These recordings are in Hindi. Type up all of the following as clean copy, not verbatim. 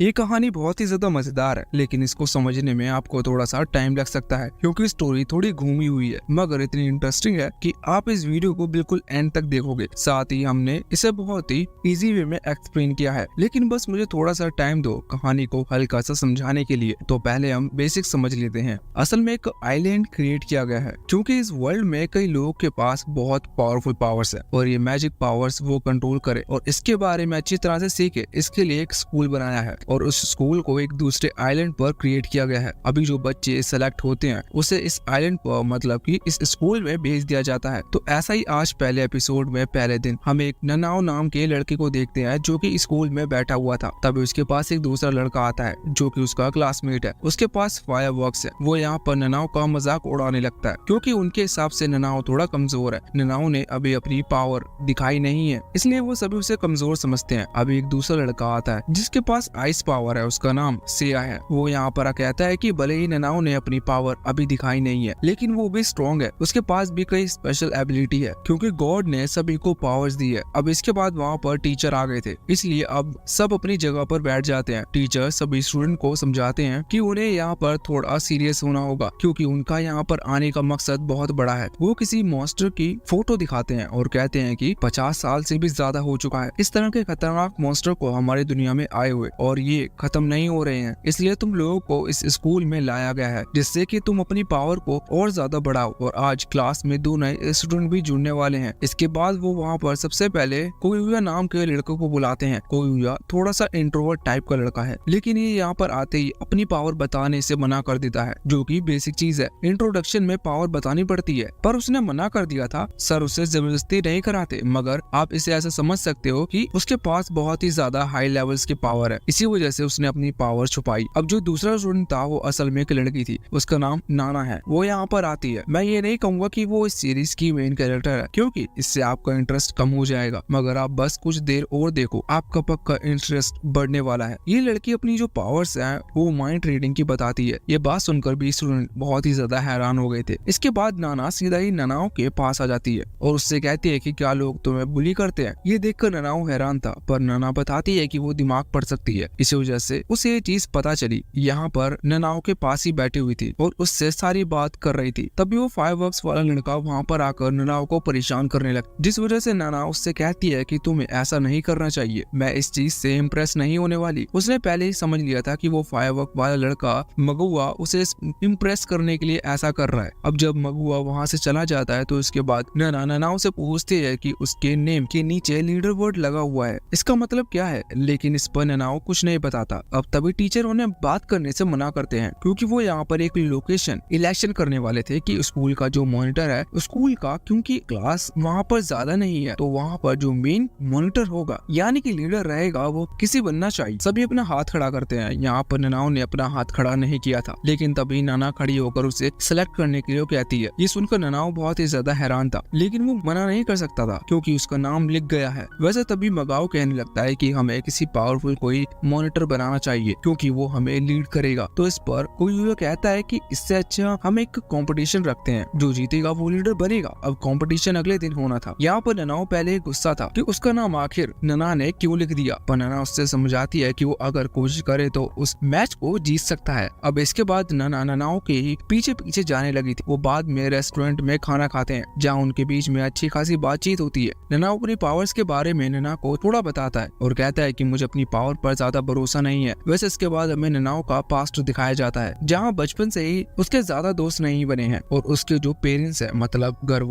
ये कहानी बहुत ही ज्यादा मजेदार है, लेकिन इसको समझने में आपको थोड़ा सा टाइम लग सकता है क्योंकि स्टोरी थोड़ी घूमी हुई है, मगर इतनी इंटरेस्टिंग है कि आप इस वीडियो को बिल्कुल एंड तक देखोगे। साथ ही हमने इसे बहुत ही इजी वे में एक्सप्लेन किया है, लेकिन बस मुझे थोड़ा सा टाइम दो कहानी को हल्का सा समझाने के लिए। तो पहले हम बेसिक समझ लेते हैं। असल में एक आइलैंड क्रिएट किया गया है क्योंकि इस वर्ल्ड में कई लोगों के पास बहुत पावरफुल पावर्स है और ये मैजिक पावर्स वो कंट्रोल करे और इसके बारे में अच्छी तरह से सीखे। इसके लिए एक स्कूल बनाया है और उस स्कूल को एक दूसरे आइलैंड पर क्रिएट किया गया है। अभी जो बच्चे सेलेक्ट होते हैं उसे इस आइलैंड पर मतलब कि इस स्कूल में भेज दिया जाता है। तो ऐसा ही आज पहले एपिसोड में पहले दिन हम एक ननाओ नाम के लड़के को देखते हैं जो कि स्कूल में बैठा हुआ था। तभी उसके पास एक दूसरा लड़का आता है जो कि उसका क्लासमेट है। उसके पास फायरवर्क्स है। वो यहाँ पर ननाओ का मजाक उड़ाने लगता है क्योंकि उनके हिसाब से ननाओ थोड़ा कमजोर है। ननाओ ने अभी अपनी पावर दिखाई नहीं है, इसलिए वो सभी उसे कमजोर समझते हैं। अभी एक दूसरा लड़का आता है जिसके पास आइस पावर है, उसका नाम सिया है। वो यहाँ पर कहता है कि भले ही ननाओ ने अपनी पावर अभी दिखाई नहीं है, लेकिन वो भी स्ट्रॉन्ग है। उसके पास भी कई स्पेशल एबिलिटी है क्योंकि गॉड ने सभी को पावर्स दी है। अब इसके बाद वहाँ पर टीचर आ गए थे, इसलिए अब सब अपनी जगह पर बैठ जाते हैं। टीचर सभी स्टूडेंट को समझाते हैं कि उन्हें यहाँ पर थोड़ा सीरियस होना होगा क्योंकि उनका यहाँ पर आने का मकसद बहुत बड़ा है। वो किसी मॉन्स्टर की फोटो दिखाते हैं और कहते हैं कि 50 साल से भी ज्यादा हो चुका है इस तरह के खतरनाक मॉन्स्टर को हमारी दुनिया में आए हुए, और ये खत्म नहीं हो रहे हैं। इसलिए तुम लोगों को इस स्कूल में लाया गया है जिससे कि तुम अपनी पावर को और ज्यादा बढ़ाओ। और आज क्लास में 2 नए स्टूडेंट भी जुड़ने वाले हैं। इसके बाद वो वहाँ पर सबसे पहले कोयुया नाम के लड़के को बुलाते हैं। कोयुया थोड़ा सा इंट्रोवर्ट टाइप का लड़का है, लेकिन ये यहाँ पर आते ही अपनी पावर बताने से मना कर देता है, जो कि बेसिक चीज है। इंट्रोडक्शन में पावर बतानी पड़ती है, पर उसने मना कर दिया था। सर उसे जबरदस्ती नहीं कराते, मगर आप इसे ऐसा समझ सकते हो कि उसके पास बहुत ही ज्यादा हाई लेवल्स की पावर है, इसी वजह से उसने अपनी पावर छुपाई। अब जो दूसरा स्टूडेंट था वो असल में एक लड़की थी, उसका नाम नाना है। वो यहाँ पर आती है। मैं ये नहीं कहूंगा कि वो इस सीरीज की मेन कैरेक्टर है क्योंकि इससे आपका इंटरेस्ट कम हो जाएगा, मगर आप बस कुछ देर और देखो, आपका पक्का इंटरेस्ट बढ़ने वाला है। ये लड़की अपनी जो पावर्स है वो माइंड रीडिंग की बताती है। ये बात सुनकर भी स्टूडेंट बहुत ही ज्यादा हैरान हो गए थे। इसके बाद नाना सीधा ही ननाओ के पास आ जाती है और उससे कहती है कि क्या लोग तुम्हें बुली करते हैं। ये देखकर ननाओ हैरान था, पर नाना बताती है कि वो दिमाग पढ़ सकती है, इसी वजह से उसे ये चीज पता चली। यहाँ पर ननाओ के पास ही बैठी हुई थी और उससे सारी बात कर रही थी। तभी वो फायरवर्क्स वाला लड़का वहाँ पर आकर ननाओ को परेशान करने लगा, जिस वजह से ननाओ उससे कहती है कि तुम्हें ऐसा नहीं करना चाहिए, मैं इस चीज से इम्प्रेस नहीं होने वाली। उसने पहले ही समझ लिया था कि वो फायरवर्क वाला लड़का मगुआ उसे इम्प्रेस करने के लिए ऐसा कर रहा है। अब जब मगुआ वहाँ से चला जाता है तो उसके बाद ननाओ से पूछती है कि उसके नेम के नीचे लीडर वर्ड लगा हुआ है, इसका मतलब क्या है, लेकिन इस पर ननाओ कुछ नहीं बताता। अब तभी टीचर उन्हें बात करने से मना करते हैं क्योंकि वो यहाँ पर एक लोकेशन इलेक्शन करने वाले थे कि स्कूल का जो मॉनिटर है स्कूल का, क्योंकि क्लास वहाँ पर ज्यादा नहीं है, तो वहाँ पर जो मेन मॉनिटर होगा यानी कि लीडर रहेगा वो किसी बनना चाहिए। सभी अपना हाथ खड़ा करते हैं। यहाँ पर ननाओ ने अपना हाथ खड़ा नहीं किया था, लेकिन तभी नाना खड़ी होकर उसे सिलेक्ट करने के लिए कहती है। ये सुनकर ननाओ बहुत ही ज्यादा हैरान था, लेकिन वो मना नहीं कर सकता था क्योंकि उसका नाम लिख गया है। वैसे तभी मगाओ कहने लगता है कि हमें किसी पावरफुल कोई मॉनिटर बनाना चाहिए क्योंकि वो हमें लीड करेगा। तो इस पर कोई कहता है कि इससे अच्छा हम एक कंपटीशन रखते हैं, जो जीतेगा वो लीडर बनेगा। अब कंपटीशन अगले दिन होना था। यहाँ पर ननाओ पहले गुस्सा था कि उसका नाम आखिर नना ने क्यों लिख दिया, पर नना उससे समझाती है कि वो अगर कोशिश करे तो उस मैच को जीत सकता है। अब इसके बाद नना ननाओ के पीछे पीछे जाने लगी थी। वो बाद में रेस्टोरेंट में खाना खाते हैं जहाँ उनके बीच में अच्छी खासी बातचीत होती है। ननाओ अपनी पावर्स के बारे में नना को थोड़ा बताता है और कहता है कि मुझे अपनी पावर पर ज्यादा भरोसा नहीं है। वैसे इसके बाद हमें ननाओ का पास्ट दिखाया जाता है जहाँ बचपन से ही उसके ज्यादा दोस्त नहीं बने हैं और उसके जो पेरेंट्स है मतलब घर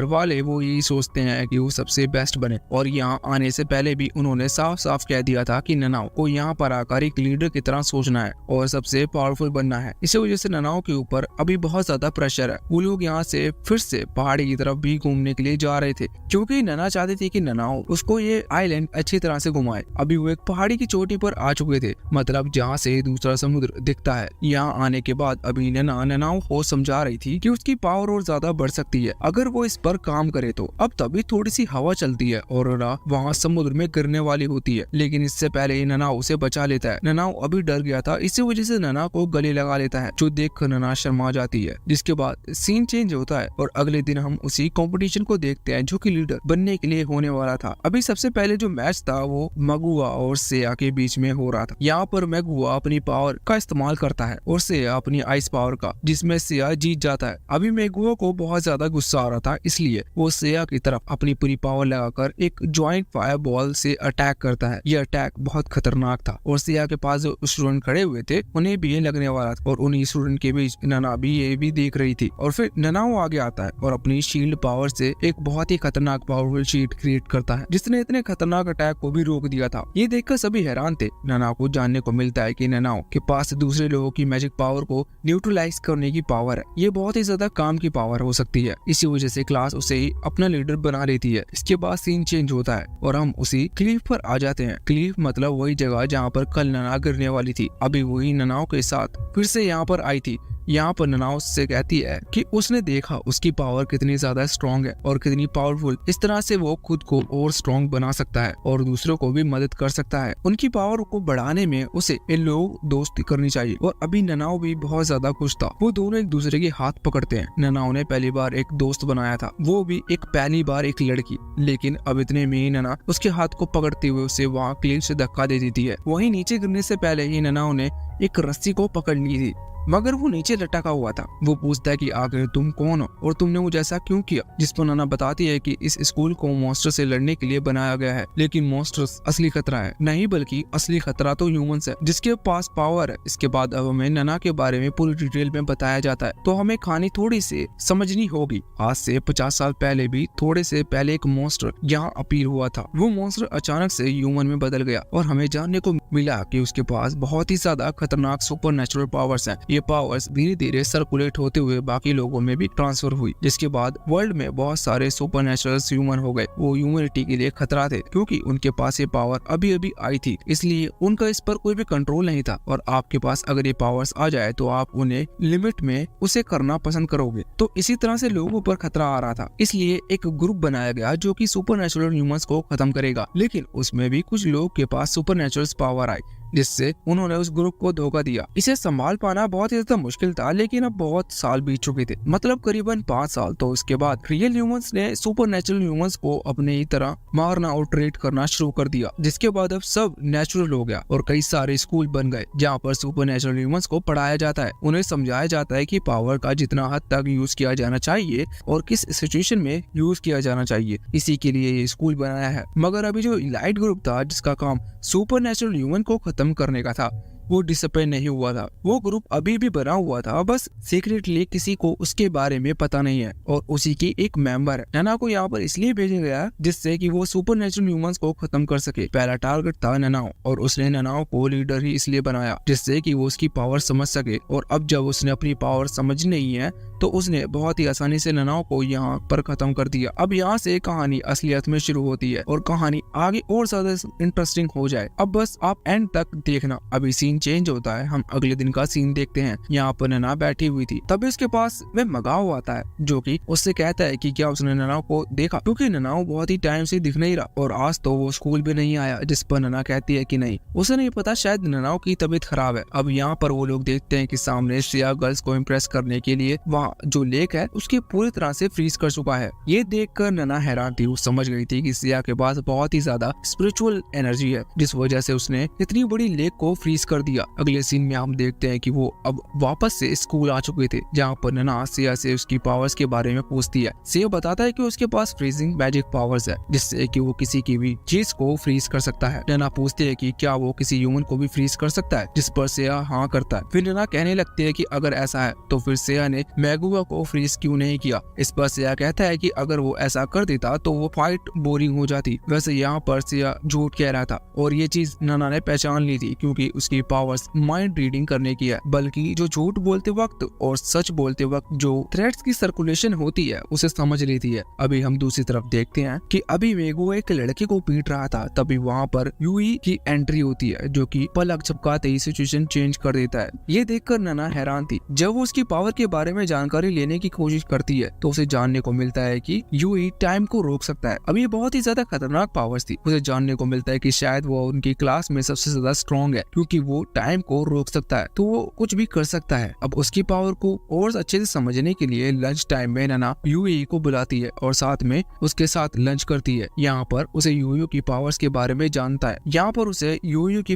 वाले वो यही सोचते हैं कि वो सबसे बेस्ट बने। और यहाँ आने से पहले भी उन्होंने साफ साफ कह दिया था कि ननाओ को यहाँ पर आकर एक लीडर की तरह सोचना है और सबसे पावरफुल बनना है। इसी वजह से ननाओ के ऊपर अभी बहुत ज्यादा प्रेशर है। वो लोग यहाँ से फिर से पहाड़ी की तरफ भी घूमने के लिए जा रहे थे क्योंकि नना चाहती थी कि ननाओ उसको ये आइलैंड अच्छी तरह से घुमाए। अभी वो एक पहाड़ी की चोटी पर आ चुके थे, मतलब जहाँ से दूसरा समुद्र दिखता है। यहाँ आने के बाद अभी ननाओ को समझा रही थी कि उसकी पावर और ज्यादा बढ़ सकती है अगर वो इस पर काम करे तो। अब तभी थोड़ी सी हवा चलती है और वहाँ समुद्र में गिरने वाली होती है, लेकिन इससे पहले ननाओ उसे बचा लेता है। ननाओ अभी डर गया था, इसी वजह से नना को गले लगा लेता है, जो देखकर नना शर्मा जाती है। जिसके बाद सीन चेंज होता है और अगले दिन हम उसी कंपटीशन को देखते हैं जो कि लीडर बनने के लिए होने वाला था। अभी सबसे पहले जो मैच था वो मगुआ और सेया के बीच बीच में हो रहा था। यहाँ पर मेगुआ अपनी पावर का इस्तेमाल करता है और सेया अपनी आइस पावर का, जिसमें सेया जीत जाता है। अभी मेगुआ को बहुत ज्यादा गुस्सा आ रहा था, इसलिए वो सेया की तरफ अपनी पूरी पावर लगाकर एक ज्वाइंट फायर बॉल से अटैक करता है। यह अटैक बहुत खतरनाक था और सेया के पास जो स्टूडेंट खड़े हुए थे उन्हें भी ये लगने वाला था और उन्हीं स्टूडेंट के बीच नना भी ये भी देख रही थी। और फिर ननाओ आगे आता है और अपनी शील्ड पावर से एक बहुत ही खतरनाक पावरफुल शील्ड क्रिएट करता है, जिसने इतने खतरनाक अटैक को भी रोक दिया था। ये देखकर सभी हैरान थे। ननाओ को जानने को मिलता है कि ननाओ के पास दूसरे लोगों की मैजिक पावर को न्यूट्रलाइज करने की पावर है। ये बहुत ही ज्यादा काम की पावर हो सकती है। इसी वजह से क्लास उसे ही अपना लीडर बना लेती है। इसके बाद सीन चेंज होता है और हम उसी क्लिफ पर आ जाते हैं। क्लिफ मतलब वही जगह जहाँ पर कल नना गिरने वाली थी। अभी वही ननाओ के साथ फिर से यहाँ पर आई थी। यहाँ पर ननाओ से कहती है कि उसने देखा उसकी पावर कितनी ज्यादा स्ट्रॉन्ग है और कितनी पावरफुल। इस तरह से वो खुद को और स्ट्रॉन्ग बना सकता है और दूसरों को भी मदद कर सकता है। उनकी पावर को बढ़ाने में उसे इन लोग दोस्ती करनी चाहिए। और अभी ननाओ भी बहुत ज्यादा खुश था। वो दोनों एक दूसरे के हाथ पकड़ते हैं। ननाओ ने पहली बार एक दोस्त बनाया था, वो भी एक पहली बार एक लड़की। लेकिन अब इतने में ही नना उसके हाथ को पकड़ते हुए उसे वहाँ क्लिफ से धक्का दे देती है। वहीं नीचे गिरने से पहले ही ननाओ ने एक रस्सी को पकड़ ली थी, मगर वो नीचे लटका हुआ था। वो पूछता है कि आखिर तुम कौन हो और तुमने मुझे ऐसा क्यों किया। जिस पर नना बताती है कि इस स्कूल को मॉन्स्टर से लड़ने के लिए बनाया गया है, लेकिन मॉन्स्टर्स असली खतरा है नहीं, बल्कि असली खतरा तो ह्यूमंस है जिसके पास पावर है। इसके बाद अब हमें नना के बारे में पूरी डिटेल में बताया जाता है, तो हमें कहानी थोड़ी सी समझनी होगी। आज से 50 साल पहले भी थोड़े से पहले एक मॉन्स्टर यहाँ अपीयर हुआ था। वो मॉन्स्टर अचानक से ह्यूमन में बदल गया और हमें जानने को मिला कि उसके पास बहुत ही ज्यादा खतरनाक सुपर नेचुरल पावर्स हैं। ये पावर्स धीरे धीरे सर्कुलेट होते हुए बाकी लोगों में भी ट्रांसफर हुई, जिसके बाद वर्ल्ड में बहुत सारे सुपर नेचुरल ह्यूमन हो गए। वो ह्यूमैनिटी के लिए खतरा थे क्योंकि उनके पास ये पावर अभी अभी आई थी, इसलिए उनका इस पर कोई भी कंट्रोल नहीं था। और आपके पास अगर ये पावर्स आ जाए तो आप उन्हें लिमिट में उसे करना पसंद करोगे। तो इसी तरह से लोगों पर खतरा आ रहा था, इसलिए एक ग्रुप बनाया गया जो कि सुपर नेचुरल ह्यूमंस को खत्म करेगा। लेकिन उसमें भी कुछ लोग के पास सुपर नेचुरल पावर आई, जिससे उन्होंने उस ग्रुप को धोखा दिया। इसे संभाल पाना बहुत ही ज्यादा मुश्किल था, लेकिन अब बहुत साल बीत चुके थे, मतलब करीबन 5 साल। तो इसके बाद रियल ह्यूमंस ने सुपर नेचुरल ह्यूमंस को अपने ही तरह मारना और ट्रीट करना शुरू कर दिया, जिसके बाद अब सब नेचुरल हो गया और कई सारे स्कूल बन गए जहाँ पर सुपर नेचुरल ह्यूमंस को पढ़ाया जाता है। उन्हें समझाया जाता है कि पावर का जितना हद तक यूज किया जाना चाहिए और किस सिचुएशन में यूज किया जाना चाहिए, इसी के लिए ये स्कूल बनाया है। मगर अभी जो इलाइट ग्रुप था जिसका काम सुपर नेचुरल ह्यूमन को खत्म करने का था, वो डिसअपॉइंट नहीं हुआ था। वो ग्रुप अभी भी बना हुआ था, बस सीक्रेटली किसी को उसके बारे में पता नहीं है और उसी की एक मेंबर है। नना को यहाँ पर इसलिए भेजा गया जिससे कि वो सुपर नेचुरल ह्यूमंस को खत्म कर सके। पहला टारगेट था ननाओ और उसने ननाओ को लीडर ही इसलिए बनाया जिससे कि वो उसकी पावर समझ सके। और अब जब उसने अपनी पावर समझ नहीं है तो उसने बहुत ही आसानी से ननाओ को यहाँ पर खत्म कर दिया। अब यहाँ से कहानी असलियत में शुरू होती है और कहानी आगे और ज्यादा इंटरेस्टिंग हो जाए। अब बस आप एंड तक देखना। अभी सीन चेंज होता है, हम अगले दिन का सीन देखते हैं। यहाँ पर नना बैठी हुई थी, तभी उसके पास वह मगाओ आता है जो कि उससे कहता है कि क्या उसने ननाओ को देखा, क्योंकि ननाओ बहुत ही टाइम से दिख नहीं रहा और आज तो वो स्कूल भी नहीं आया। जिस पर नना कहती है कि नहीं, उसे नहीं पता, शायद ननाओ की तबीयत खराब है। अब यहाँ पर वो लोग देखते हैं कि सामने श्रेया गर्ल्स को इम्प्रेस करने के लिए वहाँ जो लेक है उसके पूरी तरह से फ्रीज कर चुका है। ये देखकर नना हैरान थी। वो समझ गई थी कि श्रेया के पास बहुत ही ज्यादा स्पिरिचुअल एनर्जी है, जिस वजह से उसने इतनी बड़ी लेक को फ्रीज कर दिया। अगले सीन में हम देखते हैं कि वो अब वापस से स्कूल आ चुके थे, जहाँ पर नना श्रेया से उसकी पावर्स के बारे में पूछती है। श्रेया बताता है कि उसके पास फ्रीजिंग मैजिक पावर्स है, जिससे कि वो किसी की भी चीज को फ्रीज कर सकता है। नना पूछती है कि क्या वो किसी ह्यूमन को भी फ्रीज कर सकता है, जिस पर श्रेया हाँ करता है। फिर नना कहने लगती है कि अगर ऐसा है तो फिर श्रेया ने मेगुआ को फ्रीज क्यों नहीं किया। इस पर श्रेया कहता है कि अगर वो ऐसा कर देता तो वो फाइट बोरिंग हो जाती। वैसे यहाँ पर श्रेया झूठ कह रहा था और ये चीज नना ने पहचान ली थी, क्योंकि उसकी पावर्स माइंड रीडिंग करने की है, बल्कि जो झूठ बोलते वक्त और सच बोलते वक्त जो थ्रेड्स की सर्कुलेशन होती है उसे समझ लेती है। अभी हम दूसरी तरफ देखते हैं कि अभी मेगुआ एक लड़के को पीट रहा था, तभी वहाँ पर यूई की एंट्री होती है जो कि पलक झपकाते ही सिचुएशन चेंज कर देता है। ये देखकर नना हैरान थी। जब वो उसकी पावर के बारे में जान जानकारी लेने की कोशिश करती है तो उसे जानने को मिलता है कि यूई टाइम को रोक सकता है। अब ये बहुत ही ज्यादा खतरनाक पावर्स थी। उसे जानने को मिलता है कि शायद वो उनकी क्लास में सबसे ज्यादा स्ट्रॉन्ग है क्योंकि वो टाइम को रोक सकता है, तो वो कुछ भी कर सकता है। अब उसकी पावर को और अच्छे से समझने के लिए लंच टाइम में नैना यूई को बुलाती है और साथ में उसके साथ लंच करती है। यहाँ पर उसे यूई की पावर्स के बारे में जानता है। यहाँ पर उसे यूई की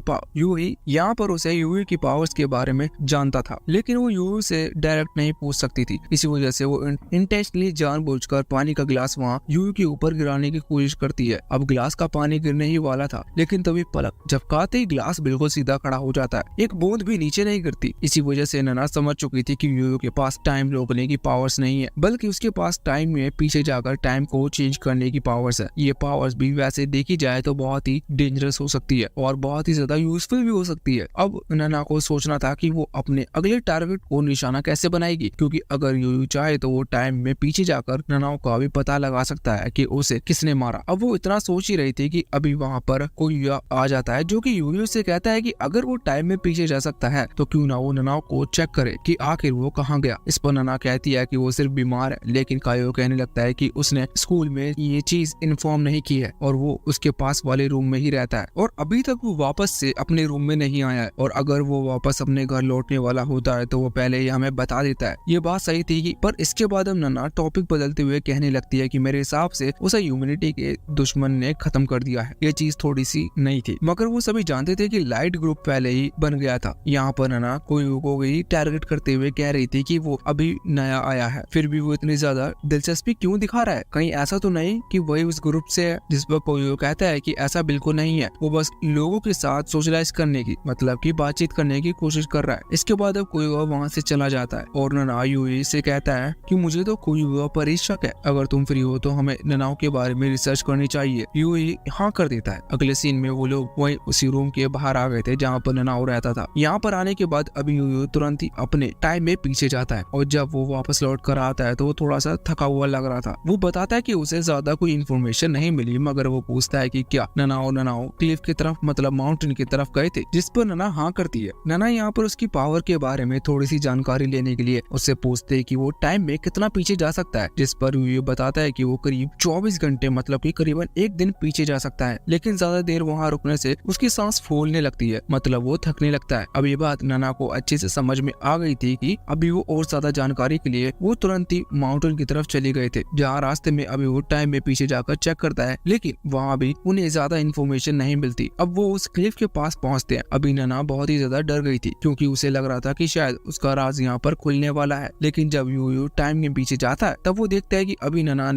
पावर्स के बारे में जानता था, लेकिन वो यूई से डायरेक्ट नहीं पूछ सकती थी। इसी वजह से वो इंटेंशनली जानबूझकर पानी का गिलास वहाँ यूई के ऊपर गिराने की कोशिश करती है। अब गिलास का पानी गिरने ही वाला था, लेकिन तभी पलक झपकाते ही गिलास बिल्कुल सीधा खड़ा हो जाता है, एक बूंद भी नीचे नहीं गिरती। इसी वजह से नैना समझ चुकी थी कि यूई के पास टाइम रोकने की पावर्स नहीं है, बल्कि उसके पास टाइम में पीछे जाकर टाइम को चेंज करने की पावर्स है। ये पावर्स भी वैसे देखी जाए तो बहुत ही डेंजरस हो सकती है और बहुत ही ज्यादा यूजफुल भी हो सकती है। अब नैना को सोचना था कि वो अपने अगले टारगेट को निशाना कैसे बनाएगी, क्योंकि अगर यूई चाहे तो वो टाइम में पीछे जाकर नैना का भी पता लगा सकता है कि उसे किसने मारा। अब वो इतना सोच ही रही थी कि अभी वहाँ पर कोई आ जाता है जो कि यूई से कहता है कि अगर वो टाइम में पीछे जा सकता है तो क्यों ना वो नैना को चेक करे कि आखिर वो कहाँ गया। इस पर नैना कहती है कि वो सिर्फ बीमार है, लेकिन कायो कहने लगता है कि उसने स्कूल में ये चीज इन्फॉर्म नहीं की है और वो उसके पास वाले रूम में ही रहता है और अभी तक वो वापस से अपने रूम में नहीं आया है, और अगर वो वापस अपने घर लौटने वाला होता है तो वो पहले ही हमें बता देता है। ये बात सही थी कि पर इसके बाद अब नैना टॉपिक बदलते हुए कहने लगती है कि मेरे हिसाब से उसे ह्यूमैनिटी के दुश्मन ने खत्म कर दिया है। ये चीज थोड़ी सी नई थी, मगर वो सभी जानते थे कि लाइट ग्रुप पहले ही बन गया था। यहाँ पर नैना कोई को ही टारगेट करते हुए कह रही थी कि वो अभी नया आया है, फिर भी वो इतनी ज्यादा दिलचस्पी क्यों दिखा रहा है? कहीं ऐसा तो नहीं कि वही उस ग्रुप से है? जिस पर कोई कहता है कि ऐसा बिल्कुल नहीं है, वो बस लोगों के साथ सोशलाइज करने की मतलब की बातचीत करने की कोशिश कर रहा है। इसके बाद अब कोई वहाँ से चला जाता है और नैना यूई से कहता है कि मुझे तो कोई पर ही शक है, अगर तुम फ्री हो तो हमें नैना के बारे में रिसर्च करनी चाहिए। यूई हाँ कर देता है। अगले सीन में वो लोग वही उसी रूम के बाहर आ गए थे जहाँ पर नैना रहता था। यहाँ पर आने के बाद अभी यूई तुरंत ही अपने टाइम में पीछे जाता है और जब वो वापस लौट कर आता है तो वो थोड़ा सा थका हुआ लग रहा था। वो बताता है कि उसे ज्यादा कोई इन्फॉर्मेशन नहीं मिली, मगर वो पूछता है कि क्या ननाओ क्लिफ की तरफ मतलब माउंटेन की तरफ गए थे, जिस पर नैना हाँ करती है। नैना यहाँ पर उसकी पावर के बारे में थोड़ी सी जानकारी लेने के लिए उससे पूछते है कि वो टाइम में कितना पीछे जा सकता है, जिस पर ये बताता है कि वो करीब 24 घंटे मतलब कि करीबन एक दिन पीछे जा सकता है, लेकिन ज्यादा देर वहाँ रुकने से उसकी सांस फूलने लगती है, मतलब वो थकने लगता है। अब ये बात नैना को अच्छे से समझ में आ गई थी कि अभी वो और ज्यादा जानकारी के लिए वो तुरंत ही माउंटेन की तरफ चले गए थे, जहाँ रास्ते में अभी वो टाइम में पीछे जाकर चेक करता है, लेकिन वहाँ भी उन्हें ज्यादा इन्फॉर्मेशन नहीं मिलती। अब वो उस क्लिफ के पास पहुँचते हैं। अभी नैना बहुत ही ज्यादा डर गई थी क्योंकि उसे लग रहा था कि शायद उसका राज यहाँ पर खुलने वाला है, लेकिन जब यूयू टाइम के पीछे जाता है तब वो देखता है कि अभी नैना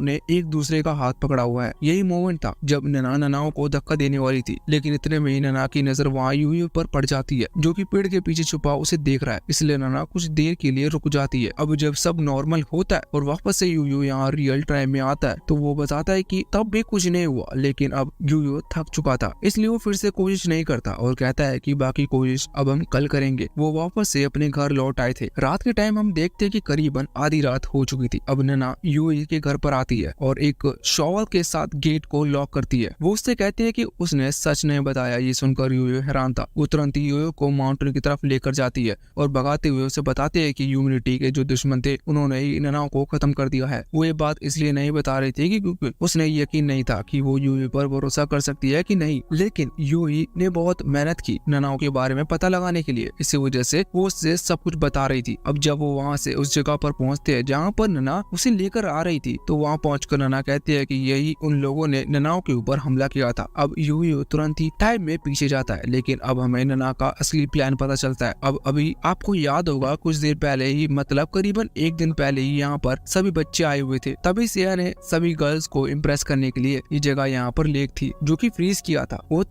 ने एक दूसरे का हाथ पकड़ा हुआ है। यही मोमेंट था जब नैना को धक्का देने वाली थी, लेकिन इतने में ही नैना की नजर वहाँ यूयू पर पड़ जाती है जो कि पेड़ के पीछे छुपा उसे देख रहा है, इसलिए नैना कुछ देर के लिए रुक जाती है। अब जब सब नॉर्मल होता है और वापस से यूयू यहाँ रियल टाइम में आता है तो वो बताता है कि तब भी कुछ नहीं हुआ, लेकिन अब यूयू थक चुका था, इसलिए वो फिर से कोशिश नहीं करता और कहता है कि बाकी कोशिश अब हम कल करेंगे। वो वापस से अपने घर लौट आए थे। रात के टाइम हम देखते हैं कि करीबन आधी रात हो चुकी थी। अब नैना यूयू के घर पर आती है और एक शॉवल के साथ गेट को लॉक करती है। वो उससे कहती है कि उसने सच नहीं बताया। ये सुनकर यूयू हैरान था। वो तुरंत यूयू को माउंटेन की तरफ लेकर जाती है और भगाते हुए उसे बताते हैं कि ह्यूमैनिटी के जो दुश्मन थे उन्होंने ही नैना को खत्म कर दिया है। वो ये बात इसलिए नहीं बता रही थी कि क्योंकि उसने यकीन नहीं था कि वो यूयू पर भरोसा कर सकती है कि नहीं, लेकिन यूयू ने बहुत मेहनत की नैना के बारे में पता लगाने के लिए, इसी वजह से वो उससे सब कुछ बता रही थी। अब जब वो वहाँ से उस जगह पर पहुँचते हैं जहाँ पर नैना उसे लेकर आ रही थी, तो वहाँ पहुंचकर नैना कहती है कि यही उन लोगों ने नैना के ऊपर हमला किया था। अब यूयू तुरंत ही टाइम में पीछे जाता है, लेकिन अब हमें नैना का असली प्लान पता चलता है। अब अभी आपको याद होगा कुछ देर पहले ही मतलब करीबन एक दिन पहले ही यहाँ पर सभी बच्चे आए हुए थे। तभी सिया ने सभी गर्ल्स को इम्प्रेस करने के लिए ये जगह यहाँ पर लेक थी जो कि फ्रीज किया था। वो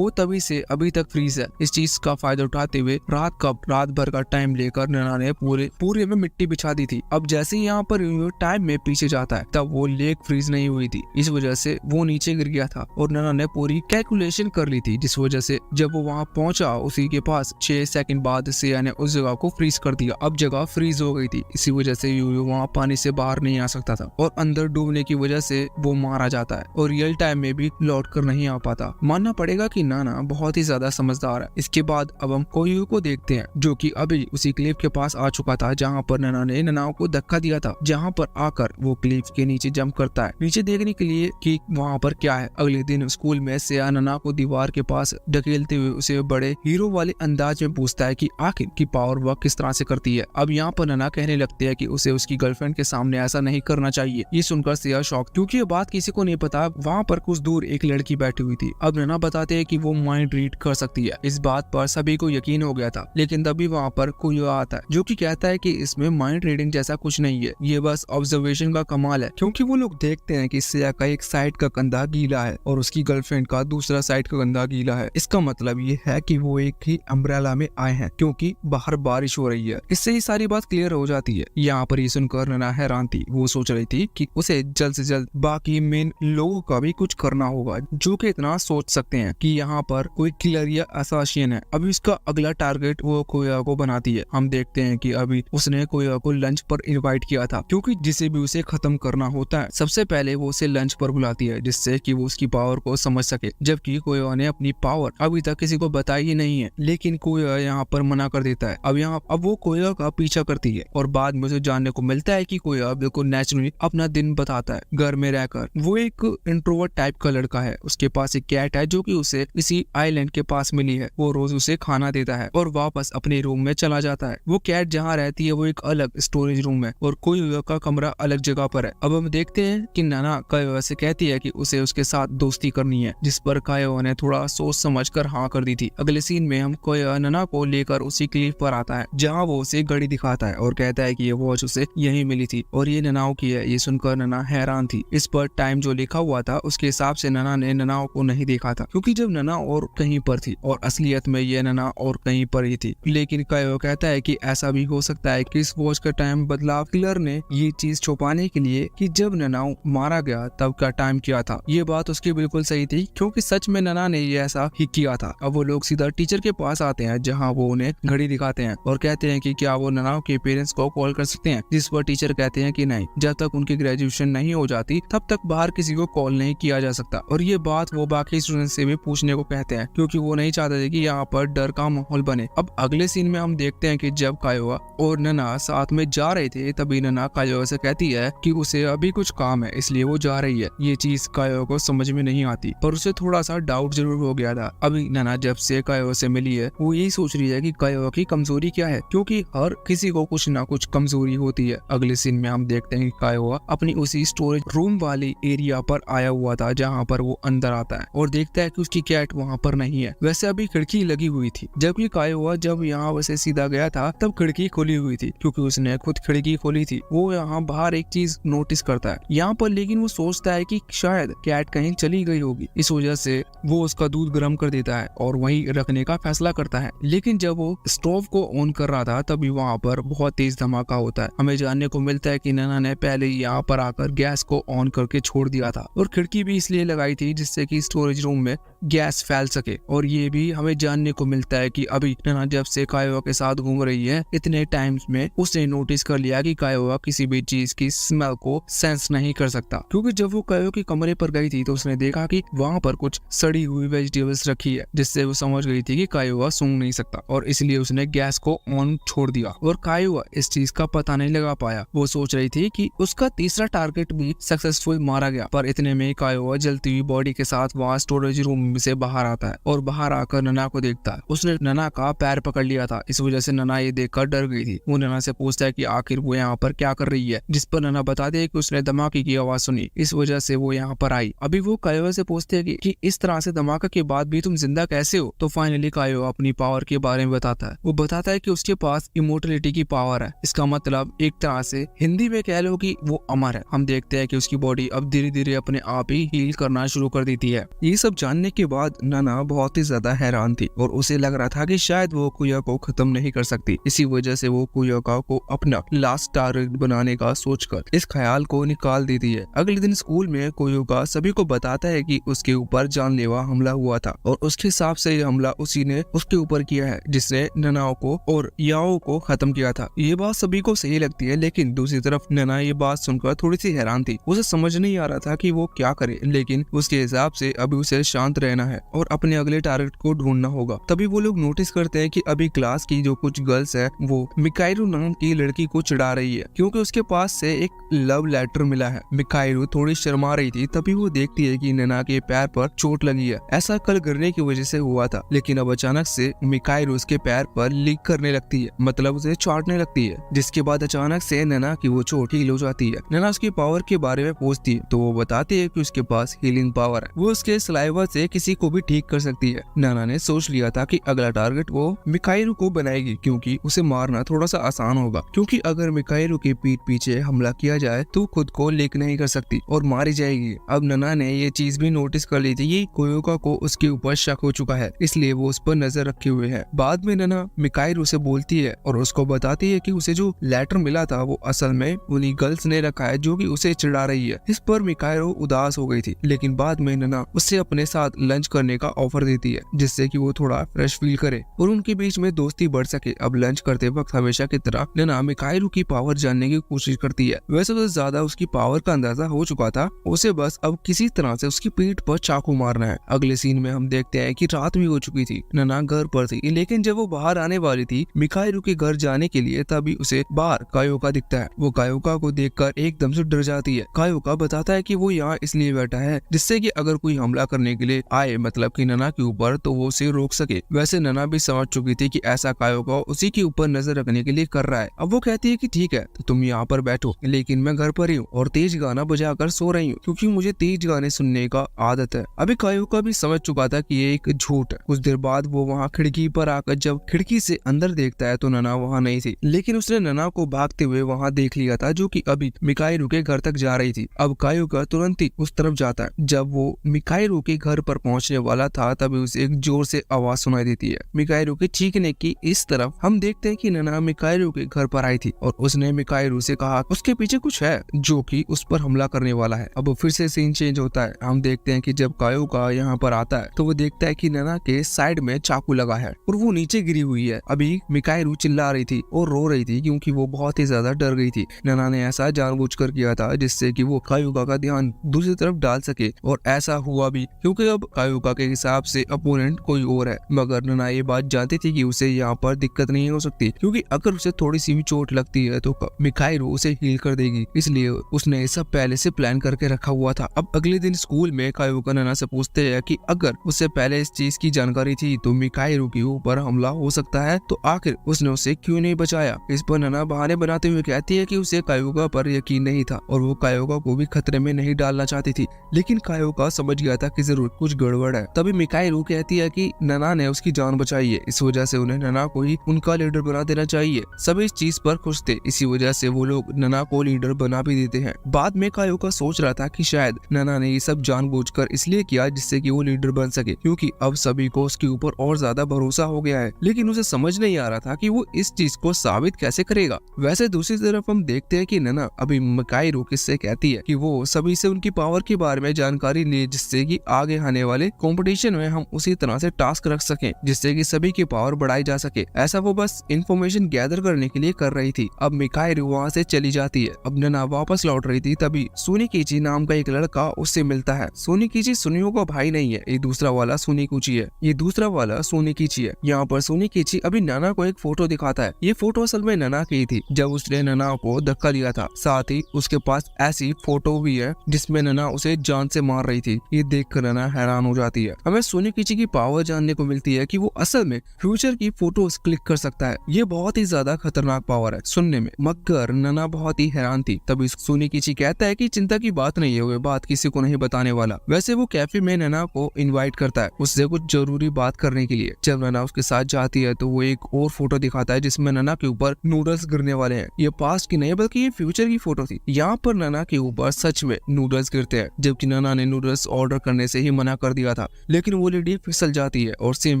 तभी से अभी तक फ्रीज है। इस चीज का फायदा उठाते हुए रात भर का टाइम लेकर नैना ने पूरे में मिट्टी बिछा दी थी। अब जैसे ही यहाँ पर टाइम में पीछे जाता है तब वो लेक फ्रीज नहीं हुई थी, इस वजह से वो नीचे गिर गया था और नैना ने पूरी कैलकुलेशन कर ली थी, जिस वजह से जब वो वहाँ पहुंचा उसी के पास 6 सेकंड बाद सिया ने उस जगह को फ्रीज कर दिया। अब जगह फ्रीज हो गई थी, इसी वजह से यूयू वहाँ पानी से बाहर नहीं आ सकता था और अंदर डूबने की वजह से वो मारा जाता है और रियल टाइम में भी लौट कर नहीं आ पाता। मानना पड़ेगा कि नैना बहुत ही ज्यादा समझदार है। इसके बाद अब हम कोयू को देखते हैं जो कि अभी उसी क्लिफ के पास आ चुका था जहाँ पर नना ने ननाओ को धक्का दिया था, जहाँ पर आकर वो क्लिफ के नीचे जंप करता है नीचे देखने के लिए कि वहाँ पर क्या है। अगले दिन स्कूल में सेया नना को दीवार के पास ढकेलते हुए उसे बड़े हीरो वाले अंदाज में पूछता है कि आखिर की पावर वह किस तरह से करती है। अब यहाँ पर नना कहने लगती है कि उसे उसकी गर्लफ्रेंड के सामने ऐसा नहीं करना चाहिए। ये सुनकर सेया शॉक, क्योंकि ये बात किसी को नहीं पता वहाँ पर कुछ दूर एक लड़की बैठी हुई थी। अब नना बताते हैं कि वो माइंड रीड कर सकती है। इस बात पर सभी को यकीन हो गया था, लेकिन तभी वहाँ पर कोई आता है जो कि कहता है कि इसमें माइंड रीडिंग जैसा कुछ नहीं है, ये बस ऑब्जर्वेशन का कमाल है। क्योंकि वो लोग देखते हैं कि सेया का एक साइड का कंधा गीला है और उसकी गर्लफ्रेंड का दूसरा साइड का कंधा गीला है। इसका मतलब ये है कि वो एक ही अम्ब्रेला में आए हैं क्योंकि बाहर बारिश हो रही है। इससे ही सारी बात क्लियर हो जाती है। यहाँ पर ये सुनकर नना हैरान थी। वो सोच रही थी कि उसे जल्द से जल्द बाकी मेन लोगों का भी कुछ करना होगा जो कि इतना सोच सकते हैं कि यहाँ पर कोई किलर या असासिन है। अभी उसका अगला टारगेट वो कोया को बनाती है। हम देखते हैं कि अभी उसने कोया को लंच पर इनवाइट किया था, क्योंकि जिसे भी उसे खत्म करना होता है सबसे पहले वो उसे लंच पर बुलाती है, जिससे कि वो उसकी पावर को समझ सके। जबकि कोया ने अपनी पावर अभी तक किसी को बताई ही नहीं है, लेकिन कोया यहाँ पर मना कर देता है। अब वो कोया का पीछा करती है और बाद में उसे जानने को मिलता है कि कोया बिल्कुल नेचुरली अपना दिन बताता है घर में रहकर। वो एक इंट्रोवर्ट टाइप का लड़का है। उसके पास एक कैट है जो कि उसे इसी आइलैंड के पास मिली है। वो रोज उसे खाना देता है और वापस अपने रूम में चला जाता है। वो कैट जहाँ रहती है वो एक अलग स्टोरेज रूम है और कोया का कमरा अलग जगह पर है। अब हम देखते हैं कि नना कोया से कहती है कि उसे उसके साथ दोस्ती करनी है, जिस पर कोया ने थोड़ा सोच समझकर हाँ कर दी थी। अगले सीन में हम कोया नना को लेकर उसी क्लिफ पर आता है जहाँ वो उसे घड़ी दिखाता है और कहता है कि ये वॉच उसे यहीं मिली थी और ये ननाओ की है। ये सुनकर नना हैरान थी। इस पर टाइम जो लिखा हुआ था उसके हिसाब से नना ने ननाओ को नहीं देखा था, क्योंकि जब नना और कहीं पर थी और असलियत में ये नना और कहीं पर ही थी। लेकिन कोया कहता है कि ऐसा भी हो सकता है कि इस वॉच का टाइम बदलाव किलर ने ये चीज छुपाने के लिए कि जब ननाओ मारा गया तब का टाइम किया था। ये बात उसकी बिल्कुल सही थी, क्योंकि सच में नना ने ये ऐसा ही किया था। अब वो लोग सीधा टीचर के पास आते हैं जहाँ वो उन्हें घड़ी दिखाते हैं और कहते हैं कि क्या वो ननाओ के पेरेंट्स को कॉल कर सकते हैं, जिस पर टीचर कहते हैं कि नहीं, जब तक उनकी ग्रेजुएशन नहीं हो जाती तब तक बाहर किसी को कॉल नहीं किया जा सकता। और ये बात वो बाकी स्टूडेंट से भी पूछने को कहते हैं, क्योंकि वो नहीं चाहते थे कि यहाँ पर डर का माहौल बने। अब अगले सीन में हम देखते हैं कि जब कोया और नना साथ में जा रहे थे तभी नना कोया से कहती है कि उसे अभी कुछ काम है इसलिए वो जा रही है। ये चीज कोया को समझ में नहीं आती, पर उसे थोड़ा सा डाउट जरूर हो गया था। अभी नना जब से कोया से मिली है वो यही सोच रही है कि कोया की कमजोरी क्या है, क्योंकि हर किसी को कुछ ना कुछ कमजोरी होती है। अगले सीन में हम देखते हैं कि कोया अपनी उसी स्टोरेज रूम वाली एरिया पर आया हुआ था जहाँ पर वो अंदर आता है और देखता है कि उसकी कैट वहाँ पर नहीं है। वैसे अभी खिड़की लगी हुई थी, जबकि कोया जब यहाँ वैसे सीधा गया था तब खिड़की खुली हुई थी, क्योंकि उसने खुद खिड़की खोली थी। वो यहाँ बाहर एक चीज नोटिस करता है यहाँ पर, लेकिन वो सोचता है कि शायद कैट कहीं चली गई होगी। इस वजह से वो उसका दूध गर्म कर देता है और वहीं रखने का फैसला करता है। लेकिन जब वो स्टोव को ऑन कर रहा था तभी वहाँ पर बहुत तेज धमाका होता है। हमें जानने को मिलता है कि नना ने पहले यहाँ पर आकर गैस को ऑन करके छोड़ दिया था और खिड़की भी इसलिए लगाई थी जिससे कि स्टोरेज रूम में गैस फैल सके। और ये भी हमें जानने को मिलता है कि अभी नना जब से कोया के साथ घूम रही है इतने टाइम्स में उसने नोटिस कर लिया कि कोया किसी भी चीज की स्मेल को सेंस नहीं कर सकता, क्योंकि जब वो कोया के कमरे पर गई थी तो उसने देखा कि वहाँ पर कुछ सड़ी हुई वेजिटेबल्स रखी है, जिससे वो समझ गई थी कि कोया सूंघ नहीं सकता और इसलिए उसने गैस को ऑन छोड़ दिया और कोया इस चीज का पता नहीं लगा पाया। वो सोच रही थी कि उसका तीसरा टारगेट भी सक्सेसफुल मारा गया, पर इतने में कोया जलती हुई बॉडी के साथ वहाँ स्टोरेज रूम से बाहर आता है और बाहर आकर नना को देखता है। उसने नना का पैर पकड़ लिया था, इस वजह से नना ये देखकर डर गई थी। वो नना से पूछता है कि आखिर वो यहाँ पर क्या कर रही है, जिस पर नना बताती है कि उसने धमाके की आवाज सुनी, इस वजह से वो यहाँ पर आई। अभी वो कोया से पूछते हैं कि इस तरह से धमाका के बाद भी तुम जिंदा कैसे हो। तो फाइनली कोया अपनी पावर के बारे में बताता है। वो बताता है कि उसके पास इमोर्टलिटी की पावर है। इसका मतलब एक तरह से हिंदी में कह लो कि वो अमर है। हम देखते हैं कि उसकी बॉडी अब धीरे धीरे अपने आप ही हील करना शुरू कर देती है। ये सब जानने के बाद नना बहुत ही ज्यादा हैरान थी और उसे लग रहा था कि शायद वो कोया को खत्म नहीं कर सकती। इसी वजह से वो कोया को अपना लास्ट टारगेट बनाने का सोचकर इस ख्याल को निकाल देती है। अगले दिन स्कूल में कोया सभी को बताता है कि उसके ऊपर जानलेवा हमला हुआ था और उसके हिसाब से ये हमला उसी ने उसके ऊपर किया है जिसने ननाओ को और याओ को खत्म किया था। ये बात सभी को सही लगती है, लेकिन दूसरी तरफ नना ये बात सुनकर थोड़ी सी हैरान थी। उसे समझ नहीं आ रहा था कि वो क्या करे, लेकिन उसके हिसाब से अभी उसे शांत रहना है और अपने अगले टारगेट को ढूंढना होगा। तभी वो लोग नोटिस करते हैं कि अभी क्लास की जो कुछ गर्ल्स है वो वो मिकाइरू नाम की लड़की को चिढ़ा रही है क्योंकि उसके पास से एक लव लेटर मिला है। मिकाइरू थोड़ी शर्मा रही थी, तभी वो देखती है कि नैना के पैर पर चोट लगी है। ऐसा कल गिरने की वजह से हुआ था, लेकिन अब अचानक से मिकाइरू उसके पैर पर लीक करने लगती है, मतलब उसे चाटने लगती है, जिसके बाद अचानक से नैना की वो चोट हील हो जाती है। नैना उसकी पावर के बारे में पूछती है तो वो बताती है कि उसके पास हीलिंग पावर है, वो उसके सलाइवा से किसी को भी ठीक कर सकती है। नैना ने सोच लिया था कि अगला टारगेट वो मिकाइरू को बनाएगी, क्योंकि उसे मारना थोड़ा सा आसान होगा, क्योंकि अगर मिकाइरू के पीठ पीछे हमला किया जाए तो खुद को लीक नहीं कर सकती और मारी जाएगी। अब नैना ने ये चीज भी नोटिस कर ली थी कि कोयोका को उसके ऊपर शक हो चुका है, इसलिए वो उस पर नजर रखे हुए है। बाद में नैना मिकाइरू से बोलती है और उसको बताती है कि उसे जो लेटर मिला था वो असल में उन्हीं गर्ल्स ने रखा है जो कि उसे चिढ़ा रही है। इस पर मिकाइरू उदास हो गई थी, लेकिन बाद में नैना उससे अपने साथ लंच करने का ऑफर देती है, जिससे कि वो थोड़ा फ्रेश फील करे और उनके बीच में दोस्ती बढ़ सके। अब लंच करते वक्त हमेशा की तरह नैना मिकाइरू की पावर जानने की कोशिश करती है। वैसे तो ज्यादा उसकी पावर का अंदाजा हो चुका था, उसे बस अब किसी तरह से उसकी पीठ पर चाकू मारना है। अगले सीन में हम देखते हैं कि रात भी हो चुकी थी, नैना घर पर थी, लेकिन जब वो बाहर आने वाली थी मिकाइरू के घर जाने के लिए, तभी उसे बाहर कायोका दिखता है। वो कायोका को देखकर एकदम से डर जाती है। कायोका बताता है कि वो यहाँ इसलिए बैठा है जिससे कि अगर कोई हमला करने के लिए आए, मतलब कि नैना के ऊपर, तो वो उसे रोक सके। वैसे नैना भी समझ चुकी थी कि ऐसा कायोका उसी के ऊपर नजर रखने के लिए कर रहा है। अब वो कहती है कि ठीक है तो तुम यहाँ पर बैठो, लेकिन मैं घर पर ही हूँ और तेज गाना बजाकर सो रही हूँ, क्योंकि मुझे तेज गाने सुनने का आदत है। अभी कायोका भी समझ चुका था कि ये एक झूठ है। कुछ देर बाद वो वहाँ खिड़की पर आकर जब खिड़की से अंदर देखता है तो नैना वहाँ नहीं थी, लेकिन उसने नैना को भागते हुए वहाँ देख लिया था, जो कि अभी मिकाइरू के घर तक जा रही थी। अब कायोका तुरंत ही उस तरफ जाता है। जब वो मिकाइरू के घर पर पहुंचने वाला था तभी उसे एक जोर से आवाज सुनाई देती है मिकाइरू के चीखने की। इस तरफ हम देखते हैं कि नैना मिकाइरू के घर पर आई थी और उसने मिकाइरू से कहा उसके पीछे कुछ है जो कि उस पर हमला करने वाला है। अब फिर से सीन चेंज होता है। हम देखते हैं कि जब कायोका यहाँ पर आता है तो वो देखता है कि नैना के साइड में चाकू लगा है और वो नीचे गिरी हुई है। अभी मिकाइरू चिल्ला रही थी और रो रही थी क्योंकि वो बहुत ही ज्यादा डर गई थी। नैना ने ऐसा जानबूझकर किया था जिससे कि वो कायोका का ध्यान दूसरी तरफ डाल सके, और ऐसा हुआ भी, क्योंकि अब कायोका के हिसाब से अपोनेंट कोई और है। मगर नैना ये बात जानती थी कि उसे यहाँ पर दिक्कत नहीं हो सकती, क्योंकि अगर उसे थोड़ी सी भी चोट लगती है तो मिकाइरू उसे हील कर देगी, इसलिए उसने सब पहले से प्लान करके रखा हुआ था। अब अगले दिन स्कूल में कायोका नैना से पूछते हैं कि अगर उसे पहले इस चीज की जानकारी थी तो मिकाइरू के ऊपर हमला हो सकता है, तो आखिर उसने उसे क्यों नहीं बचाया। इस पर नैना बहाने बनाते हुए कहती है कि उसे कायोका पर यकीन नहीं था और वो कायोका को भी खतरे में नहीं डालना चाहती थी, लेकिन कायोका समझ गया था कि जरूर कुछ गड़बड़ है। तभी मिकाइरू कहती है कि नैना ने उसकी जान बचाई है, इस वजह से उन्हें नैना को ही उनका लीडर बना देना चाहिए। सभी इस चीज पर खुश थे, इसी वजह से वो लोग नैना को लीडर बना भी देते हैं। बाद में कायोका सोच रहा था कि शायद नैना ने ये सब जानबूझकर इसलिए किया जिससे कि वो लीडर बन सके, क्योंकि अब सभी को उसके ऊपर और ज्यादा भरोसा हो गया है, लेकिन उसे समझ नहीं आ रहा था कि वो इस चीज को साबित कैसे करेगा। वैसे दूसरी तरफ हम देखते हैं कि नैना अभी मिकाइरू किससे कहती है कि वो सभी से उनकी पावर के बारे में जानकारी ले, जिससे कि आगे आने वाले कंपटीशन में हम उसी तरह से टास्क रख सकें जिससे कि सभी की पावर बढ़ाई जा सके। ऐसा वो बस इंफॉर्मेशन गैदर करने के लिए कर रही थी। अब मिकाइरू वहाँ से चली जाती है। अब नैना वापस लौट रही थी, तभी सुनिकीची नाम का एक लड़का उससे मिलता है। सुनिकीची सुनियो का भाई नहीं है, ये दूसरा वाला सुनिकुची है, ये दूसरा वाला सुनिकीची है। यहाँ पर सुनिकीची अभी नैना को एक फोटो दिखाता है। ये फोटो असल में नैना की थी जब उसने नैना को धक्का दिया था। साथ ही उसके पास ऐसी फोटो भी है जिसमें नैना उसे जान से मार रही थी। ये देखकर नैना हैरान हो जाती है। हमें सुनिकीची की पावर जानने को मिलती है कि वो असल में फ्यूचर की फोटोज क्लिक कर सकता है। ये बहुत ही ज्यादा खतरनाक पावर है सुनने में, मगर नैना बहुत ही हैरान थी। तभी सुनिकीची कहता है कि चिंता की बात नहीं है, वो बात किसी को नहीं बताने वाला। वैसे वो कैफे में नैना को इनवाइट करता है उससे कुछ जरूरी बात करने के लिए। जब नैना उसके साथ जाती है तो वो एक और फोटो दिखाता है जिसमें नैना के ऊपर नूडल्स गिरने वाले हैं। ये पास्ट की नहीं बल्कि ये फ्यूचर की फोटो थी। यहाँ पर नैना के ऊपर सच में नूडल्स गिरते हैं, जबकि नैना ने नूडल्स ऑर्डर करने से ही मना कर दिया था, लेकिन वो लेडी फिसल जाती है और सेम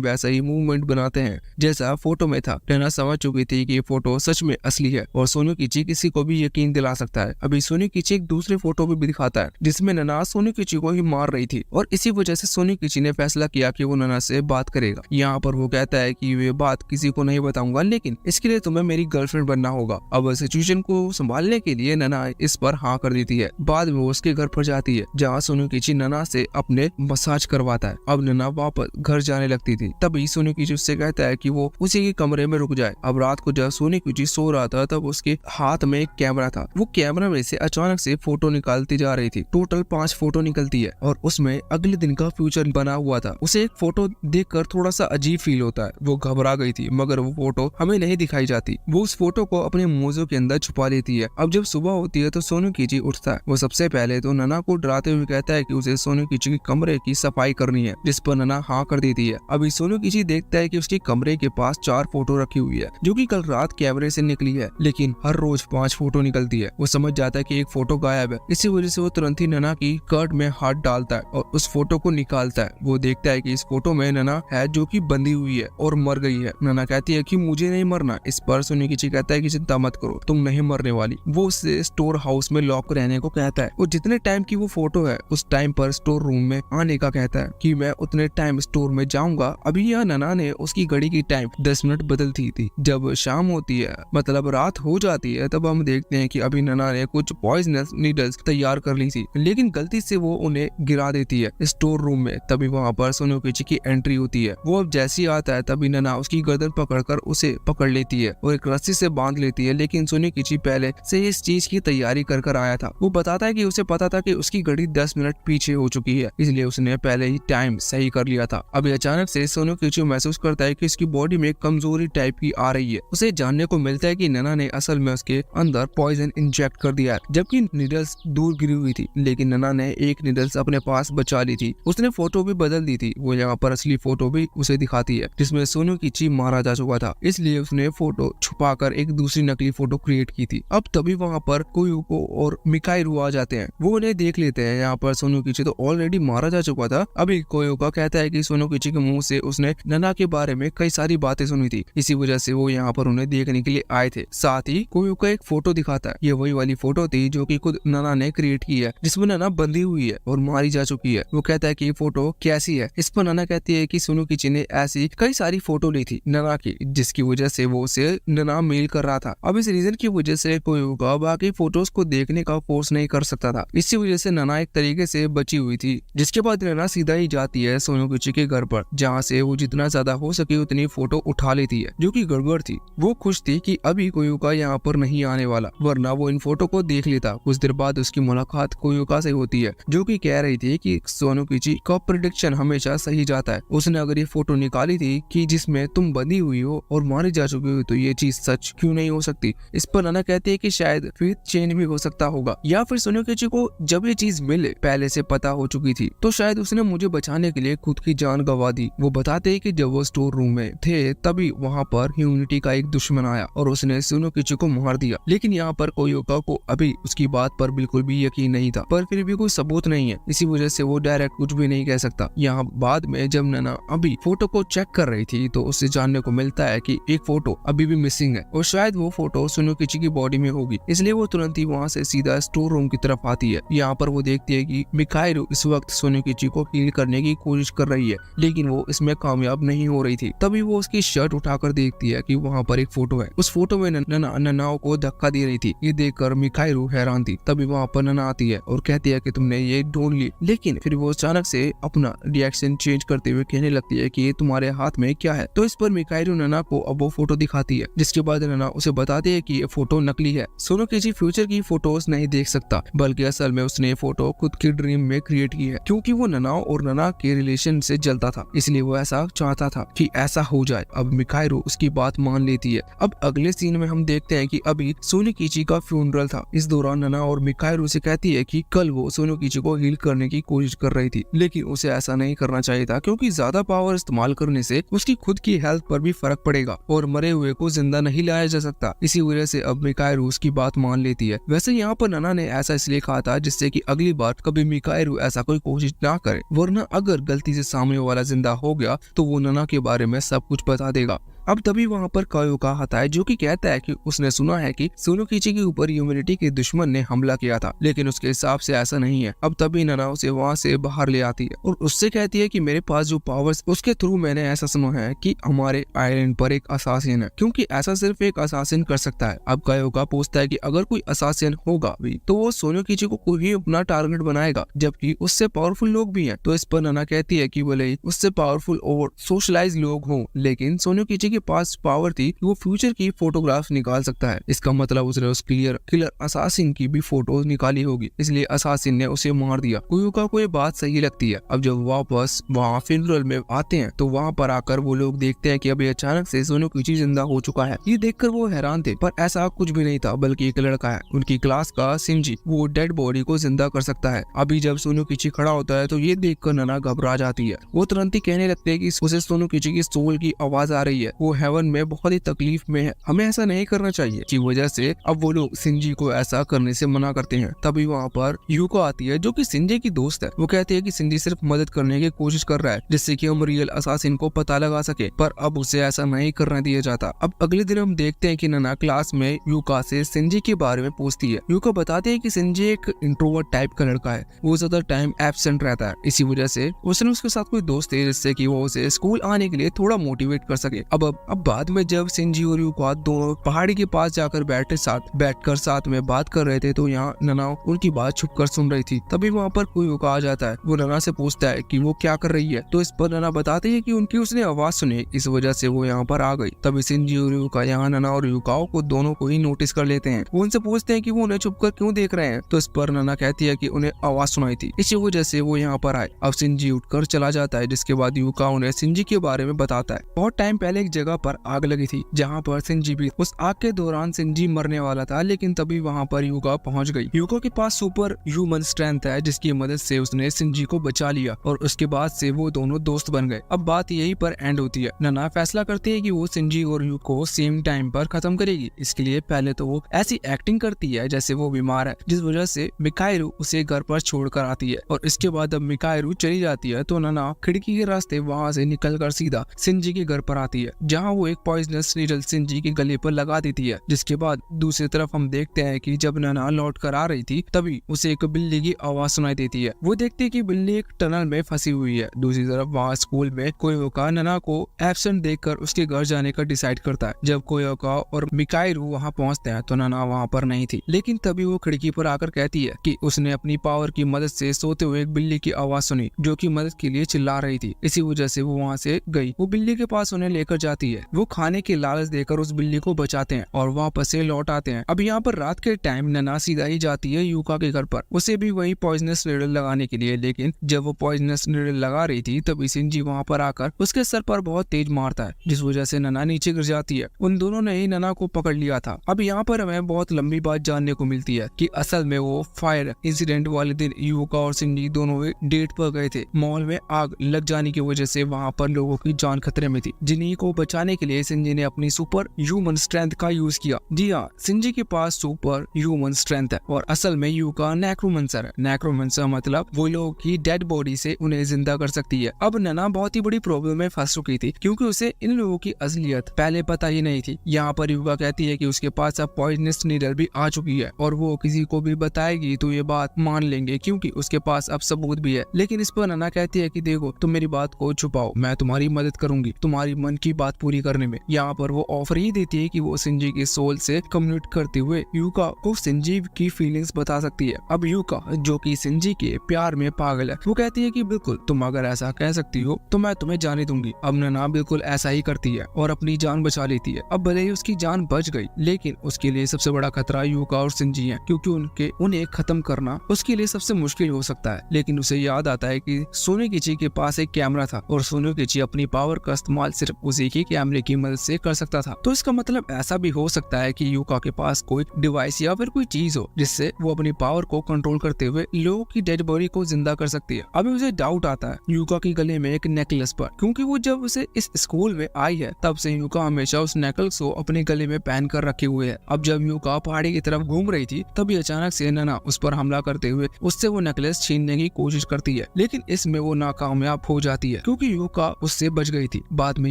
वैसा ही मूवमेंट बनाते हैं जैसा फोटो में था। नैना समझ चुकी थी कि ये फोटो सच में असली है और सुनिकीची किसी को भी यकीन दिला सकता है। अभी सुनिकीची एक दूसरे फोटो भी दिखाता है जिसमें नैना सुनिकीची को ही मार रही थी और इसी वजह से सुनिकीची ने फैसला किया कि वो नैना से बात करेगा। यहाँ पर वो कहता है कि ये बात किसी को नहीं बताऊंगा, लेकिन इसके लिए तुम्हें मेरी गर्लफ्रेंड बनना होगा। अब सिचुएशन को संभालने के लिए नैना इस पर हाँ कर देती है। बाद में वो उसके घर पर जाती है जहाँ सुनिकीची नैना से अपने मसाज करवाता है। अब नैना वापस घर जाने लगती थी, तभी सुनिकीची उससे कहता है कि वो उसी के कमरे में रुक जाए अब रात को जब सोनिकुची सो रहा था तब उसके हाथ में एक कैमरा था। वो कैमरा में से अचानक से फोटो निकालती जा रही थी। टोटल 5 फोटो निकलती है और उसमें अगले दिन का फ्यूचर बना हुआ था। उसे एक फोटो देखकर थोड़ा सा अजीब फील होता है। वो घबरा गई थी मगर वो फोटो हमें नहीं दिखाई जाती। वो उस फोटो को अपने मोज़ो के अंदर छुपा लेती है। अब जब सुबह होती है तो सोनिकुची उठता है। वो सबसे पहले तो नना को डराते हुए कहता है कि उसे सोनिकुची के कमरे की सफाई करनी है, जिस पर नना हाँ कर देती है। अभी सोनिकुची देखता है कि उसके कमरे के पास 4 फोटो रखी हुई है जो कि कल रात कैमरे से निकली है, लेकिन हर रोज 5 फोटो निकलती है। वो समझ जाता है कि एक फोटो गायब है। इसी वजह से वो तुरंत ही नना की कर्ट में हाथ डालता है और उस फोटो को निकालता है। वो देखता है कि इस फोटो में नना है जो कि बंधी हुई है और मर गई है। नना कहती है कि मुझे नहीं मरना। इस पर सोनिकुची कहता है कि चिंता मत करो, तुम नहीं मरने वाली। वो उससे स्टोर हाउस में लॉक रहने को कहता है। वो जितने टाइम की वो फोटो है उस टाइम पर स्टोर रूम में आने का कहता है कि मैं उतने टाइम स्टोर में जाऊंगा। अभी यह नना ने उसकी घड़ी की टाइम 10 मिनट बदलती थी। जब शाम होती है मतलब रात हो जाती है तब हम देखते हैं कि अभी नना ने कुछ पॉइजनस नीडल्स तैयार कर ली थी, लेकिन गलती से वो उन्हें गिरा देती है स्टोर रूम में। तभी वहाँ पर सोनिकुची की एंट्री होती है। वो अब जैसे ही आता है तभी नना उसकी गर्दन पकड़कर उसे पकड़ लेती है और एक रस्सी से बांध लेती है, लेकिन सोनिकुची पहले से इस चीज की तैयारी कर आया था। वो बताता है कि उसे पता था कि उसकी घड़ी 10 मिनट पीछे हो चुकी है, इसलिए उसने पहले ही टाइम सही कर लिया था। अभी अचानक से सोनिकुची महसूस करता है कि उसकी बॉडी में कमजोरी टाइप की आ रही है। उसे जानने को मिलता है कि नना ने असल में उसके अंदर पॉइजन इंजेक्ट कर दिया है, जबकि निडल्स दूर गिरी हुई थी, लेकिन नना ने एक निडल्स अपने पास बचा ली थी। उसने फोटो भी बदल दी थी। वो यहाँ पर असली फोटो भी उसे दिखाती है जिसमें सोनिकुची मारा जा चुका था, इसलिए उसने फोटो छुपाकर एक दूसरी नकली फोटो क्रिएट की थी। अब तभी वहाँ पर कोयुको और मिकाइरू आ जाते हैं। वो उन्हें देख लेते हैं। यहाँ पर सोनिकुची तो ऑलरेडी मारा जा चुका था। अभी कोयुका कहता है कि सोनिकुची के मुंह से उसने नना के बारे में कई सारी बातें सुनी थी, इसी वजह से वो यहाँ पर उन्हें देखने के लिए आए थे। साथ ही कोयुका एक फोटो दिखाता है। ये वही वाली फोटो थी जो कि खुद नना ने क्रिएट की है, जिसमें नना बंधी हुई है और मारी जा चुकी है। वो कहता है कि ये फोटो कैसी है। इस पर नना कहती है कि सोनिकुची ने ऐसी कई सारी फोटो ली थी नना की, जिसकी वजह से वो उसे नना मेल कर रहा था। अब इस रीजन की वजह से कोयुका बाकी फोटोज को देखने का फोर्स नहीं कर सकता था। इसी वजह से नना एक तरीके से बची हुई थी। जिसके बाद नना सीधा ही जाती है सोनिकुची के घर पर, जहाँ से वो जितना ज्यादा हो सके उतनी फोटो उठा लेती है, जो कि गड़बड़ थी। वो खुश थी कि अभी कोयुका यहाँ पर नहीं आने वाला, वरना वो इन फोटो को देख लेता। कुछ देर बाद उसकी मुलाकात कोयुका से होती है, जो कि कह रही थी कि सोनिकुची का प्रेडिक्शन हमेशा सही जाता है। उसने अगर ये फोटो निकाली थी कि जिसमें तुम बंधी हुई हो और मारी जा चुकी हो, तो ये चीज सच क्यों नहीं हो सकती। इस पर नना कहती है कि शायद फेथ चेंज भी हो सकता होगा, या फिर सोनिकुची को जब ये चीज मिले पहले से पता हो चुकी थी, तो शायद उसने मुझे बचाने के लिए खुद की जान गंवा दी। वो बताते हैं कि जब वो स्टोर रूम में थे तभी वहाँ पर ह्यूमैनिटी का एक दुश्मन आया और उसने सोनिकुची को मार दिया। लेकिन यहाँ पर कोयुका को अभी उसकी बात पर बिल्कुल भी यकीन नहीं था, पर फिर भी कोई सबूत नहीं है, इसी वजह से वो डायरेक्ट कुछ भी नहीं कह सकता। यहाँ बाद में जब नना अभी फोटो को चेक कर रही थी तो उससे जानने को मिलता है कि एक फोटो अभी भी मिसिंग है और शायद वो फोटो सोनिकुची की बॉडी में होगी, इसलिए वो तुरंत ही वहाँ से सीधा स्टोर रूम की तरफ आती है। यहाँ पर वो देखती है कि मिकाइरू इस वक्त सोनिकुची को हील करने की कोशिश कर रही है, लेकिन वो इसमें कामयाब नहीं हो रही थी। तभी वो उसकी शर्ट उठाकर देखती है कि वहाँ पर एक फोटो है। उस फोटो में नना ननाओ को धक्का दे रही थी। ये देखकर मिकाइरू हैरान थी। तभी वहाँ पर नना आती है और कहती है कि तुमने ये ढूंढ ली, लेकिन फिर वो अचानक से अपना रिएक्शन चेंज करते हुए कहने लगती है कि ये तुम्हारे हाथ में क्या है। तो इस पर मिकाइरू नना को अब वो फोटो दिखाती है, जिसके बाद नना उसे बताती है कि ये फोटो नकली है। सोनिकुची फ्यूचर की फोटोज नहीं देख सकता, बल्कि असल में उसने ये फोटो खुद की ड्रीम में क्रिएट की है, क्योंकि वो ननाओ और नना के रिलेशन से जलता था, इसलिए वो ऐसा चाहता था कि ऐसा हो जाए। अब मिकाइरू उसकी बात मान लेती है। अब अगले सीन में हम देखते हैं कि अभी सोनिकुची का फ्यूनरल था। इस दौरान नना और मिकाइरू से कहती है कि कल वो सोनिकुची को हील करने की कोशिश कर रही थी, लेकिन उसे ऐसा नहीं करना चाहिए था, क्योंकि ज्यादा पावर इस्तेमाल करने से उसकी खुद की हेल्थ पर भी फर्क पड़ेगा और मरे हुए को जिंदा नहीं लाया जा सकता। इसी वजह से अब मिकाइरू उसकी बात मान लेती है। वैसे यहाँ पर नना ने ऐसा इसलिए कहा था जिससे कि अगली बार कभी मिकाइरू ऐसा कोई कोशिश ना करे, वरना अगर गलती से सामने वाला जिंदा हो गया तो वो नना के बारे में सब कुछ बता देगा। अब तभी वहाँ पर कोयुका आता है, जो कि कहता है कि उसने सुना है कि सोनिकुची के ऊपर ह्यूमैनिटी के दुश्मन ने हमला किया था, लेकिन उसके हिसाब से ऐसा नहीं है। अब तभी नना उसे वहाँ से बाहर ले आती है और उससे कहती है कि मेरे पास जो पावर्स उसके थ्रू मैंने ऐसा सुना है कि हमारे आइलैंड पर एक असासिन है, क्योंकि ऐसा सिर्फ एक असासिन कर सकता है। अब कोयुका पूछता है कि अगर कोई असासिन होगा भी तो वो सोनिकुची को कोई ही अपना टारगेट बनाएगा, जबकि उससे पावरफुल लोग भी हैं। तो इस पर नना कहती है कि भले ही उससे पावरफुल और सोशलाइज लोग हों, लेकिन सोनिकुची के पास पावर थी कि वो फ्यूचर की फोटोग्राफ्स निकाल सकता है। इसका मतलब उसने उस किलर असासिन की भी फोटो निकाली होगी, इसलिए असासिन ने उसे मार दिया। कुयोका को ये बात सही लगती है। अब जब वापस वहाँ फ्यूनरल में आते हैं तो वहाँ पर आकर वो लोग देखते हैं कि अभी अचानक से सोनोकिची जिंदा हो चुका है। ये देखकर वो हैरान थे, पर ऐसा कुछ भी नहीं था, बल्कि एक लड़का है उनकी क्लास का शिंजी, वो डेड बॉडी को जिंदा कर सकता है। अभी जब सोनोकिची खड़ा होता है तो ये देखकर नना घबरा जाती है। वो तुरंत ही कहने लगते हैं कि उसे सोनोकिची की सोल की आवाज आ रही है, वो हेवन में बहुत ही तकलीफ में है, हमें ऐसा नहीं करना चाहिए। की वजह से अब वो लोग शिंजी को ऐसा करने से मना करते हैं। तभी वहाँ पर यूको आती है जो कि शिंजी की दोस्त है। वो कहती है कि शिंजी सिर्फ मदद करने की कोशिश कर रहा है जिससे कि हम रियल असासिन को पता लगा सके, पर अब उसे ऐसा नहीं करने दिया जाता। अब अगले दिन हम देखते हैं कि नना क्लास में यूका से शिंजी के बारे में पूछती है। यूका बताते हैं कि शिंजी एक इंट्रोवर्ट टाइप का लड़का है, वो ज्यादा टाइम एब्सेंट रहता है, इसी वजह से उसने उसके साथ कोई दोस्त है जिससे कि वो उसे स्कूल आने के लिए थोड़ा मोटिवेट कर सके। अब बाद में जब शिंजी और यूका दोनों पहाड़ी के पास जाकर बैठकर साथ में बात कर रहे थे तो यहाँ नना उनकी बात छुप कर सुन रही थी। तभी वहाँ पर कोई यूका आ जाता है। वो नना से पूछता है कि वो क्या कर रही है, तो इस पर नना बताती है कि उनकी उसने आवाज सुनी, इस वजह से वो यहाँ पर आ गई। तभी शिंजी और यूका यहाँ नना और यूकाओ को दोनों को ही नोटिस कर लेते हैं। वो उनसे पूछते हैं कि वो उन्हें छुपकर क्यों देख रहे हैं, तो इस पर नना कहती है कि उन्हें आवाज सुनाई थी, इसी वजह से वो यहाँ पर आए। अब शिंजी उठकर चला जाता है, जिसके बाद यूका उन्हें शिंजी के बारे में बताता है। बहुत टाइम पहले एक जगह पर आग लगी थी जहाँ पर शिंजी भी, उस आग के दौरान शिंजी मरने वाला था, लेकिन तभी वहाँ पर यूका पहुँच गई। यूका के पास सुपर ह्यूमन स्ट्रेंथ है जिसकी मदद से उसने शिंजी को बचा लिया और उसके बाद से वो दोनों दोस्त बन गए। अब बात यही पर एंड होती है। नना फैसला करती है कि वो शिंजी और यूको को सेम टाइम पर खत्म करेगी। इसके लिए पहले तो वो ऐसी एक्टिंग करती है जैसे वो बीमार है, जिस वजह से मिकाएरू उसे घर पर छोड़कर आती है, और इसके बाद अब मिकाएरू चली जाती है तो नना खिड़की के रास्ते वहाँ से निकलकर सीधा शिंजी के घर पर आती है, जहाँ वो एक पॉइजनस नीडल शिंजी के गले पर लगा देती है। जिसके बाद दूसरी तरफ हम देखते हैं कि जब नना लौट कर आ रही थी तभी उसे एक बिल्ली की आवाज सुनाई देती है। वो देखती है कि बिल्ली एक टनल में फंसी हुई है। दूसरी तरफ वहाँ स्कूल में कोयोका नना को एब्सेंट देखकर उसके घर जाने का डिसाइड करता है। जब कोयोका और मिकाएरू वहाँ पहुँचते हैं तो नना वहाँ पर नहीं थी, लेकिन तभी वो खिड़की पर आकर कहती है कि उसने अपनी पावर की मदद से सोते हुए एक बिल्ली की आवाज सुनी जो कि मदद के लिए चिल्ला रही थी। इसी वजह से वो वहाँ से गई। वो बिल्ली के पास उन्हें लेकर जाती है। वो खाने की लालच देकर उस बिल्ली को बचाते हैं और वापस से लौट आते हैं। अब यहाँ पर रात के टाइम नना सीधा ही जाती है यूका के घर पर, उसे भी वही पॉइजनस नीडल लगाने के लिए, लेकिन जब वो पॉइजनस नीडल लगा रही थी तभी शिंजी वहाँ पर आकर उसके सर पर बहुत तेज मारता है, जिस वजह से नना नीचे गिर जाती है। उन दोनों ने ही नना को पकड़ लिया था। अब यहाँ पर हमें बहुत लंबी बात जानने को मिलती है कि असल में वो फायर इंसिडेंट वाले दिन यूका और शिंजी दोनों डेट पर गए थे। मॉल में आग लग जाने की वजह से वहाँ पर लोगों की जान खतरे में थी, जिन्हीं को बचाने के लिए शिंजी ने अपनी सुपर ह्यूमन स्ट्रेंथ का यूज किया। जी हाँ, शिंजी के पास सुपर ह्यूमन स्ट्रेंथ है और असल में यूका नेक्रोमेंसर है। नेक्रोमेंसर मतलब वो लोगों की डेड बॉडी से उन्हें जिंदा कर सकती है। अब नना बहुत ही बड़ी प्रॉब्लम में फंस चुकी थी क्योंकि उसे इन लोगों की असलियत पहले पता ही नहीं थी। यहाँ पर यूका कहती है कि उसके पास अब पॉइजनस नीडल भी आ चुकी है और वो किसी को भी बताएगी तो ये बात मान लेंगे क्योंकि उसके पास अब सबूत भी है। लेकिन इस पर नना कहती है कि देखो, तुम मेरी बात को छुपाओ, मैं तुम्हारी मदद करूंगी तुम्हारी मन की बात पूरी करने में। यहाँ पर वो ऑफर ही देती है कि वो शिंजी की सोल से कम्युनिकेट करते हुए यूका को शिंजी की फीलिंग्स बता सकती है। अब यूका जो कि शिंजी के प्यार में पागल है, वो कहती है कि बिल्कुल, तुम अगर ऐसा कह सकती हो तो मैं तुम्हें जाने दूंगी। अब नना बिल्कुल ऐसा ही करती है और अपनी जान बचा लेती है। अब भले ही उसकी जान बच गई, लेकिन उसके लिए सबसे बड़ा खतरा यूका और शिंजी है क्योंकि उन्हें खत्म करना उसके लिए सबसे मुश्किल हो सकता है। लेकिन उसे याद आता है कि सोनोकिची के पास एक कैमरा था और सोनोकिची अपनी पावर का इस्तेमाल सिर्फ उसी के कैमरे की मदद से कर सकता था। तो इसका मतलब ऐसा भी हो सकता है कि यूका के पास कोई डिवाइस या फिर कोई चीज हो जिससे वो अपनी पावर को कंट्रोल करते हुए लोगों की डेड बॉडी को जिंदा कर सकती है। अभी उसे डाउट आता है यूका के गले में एक नेकलेस पर, क्योंकि वो जब उसे इस स्कूल में आई है तब से यूका हमेशा उस नेकलेस को अपने गले में पहन कर रखे हुए है। अब जब यूका पहाड़ी की तरफ घूम रही थी तभी अचानक से नना उस पर हमला करते हुए उससे वो नेकलेस छीनने की कोशिश करती है, लेकिन इसमें वो नाकामयाब हो जाती है क्योंकि यूका उससे बच गई थी। बाद में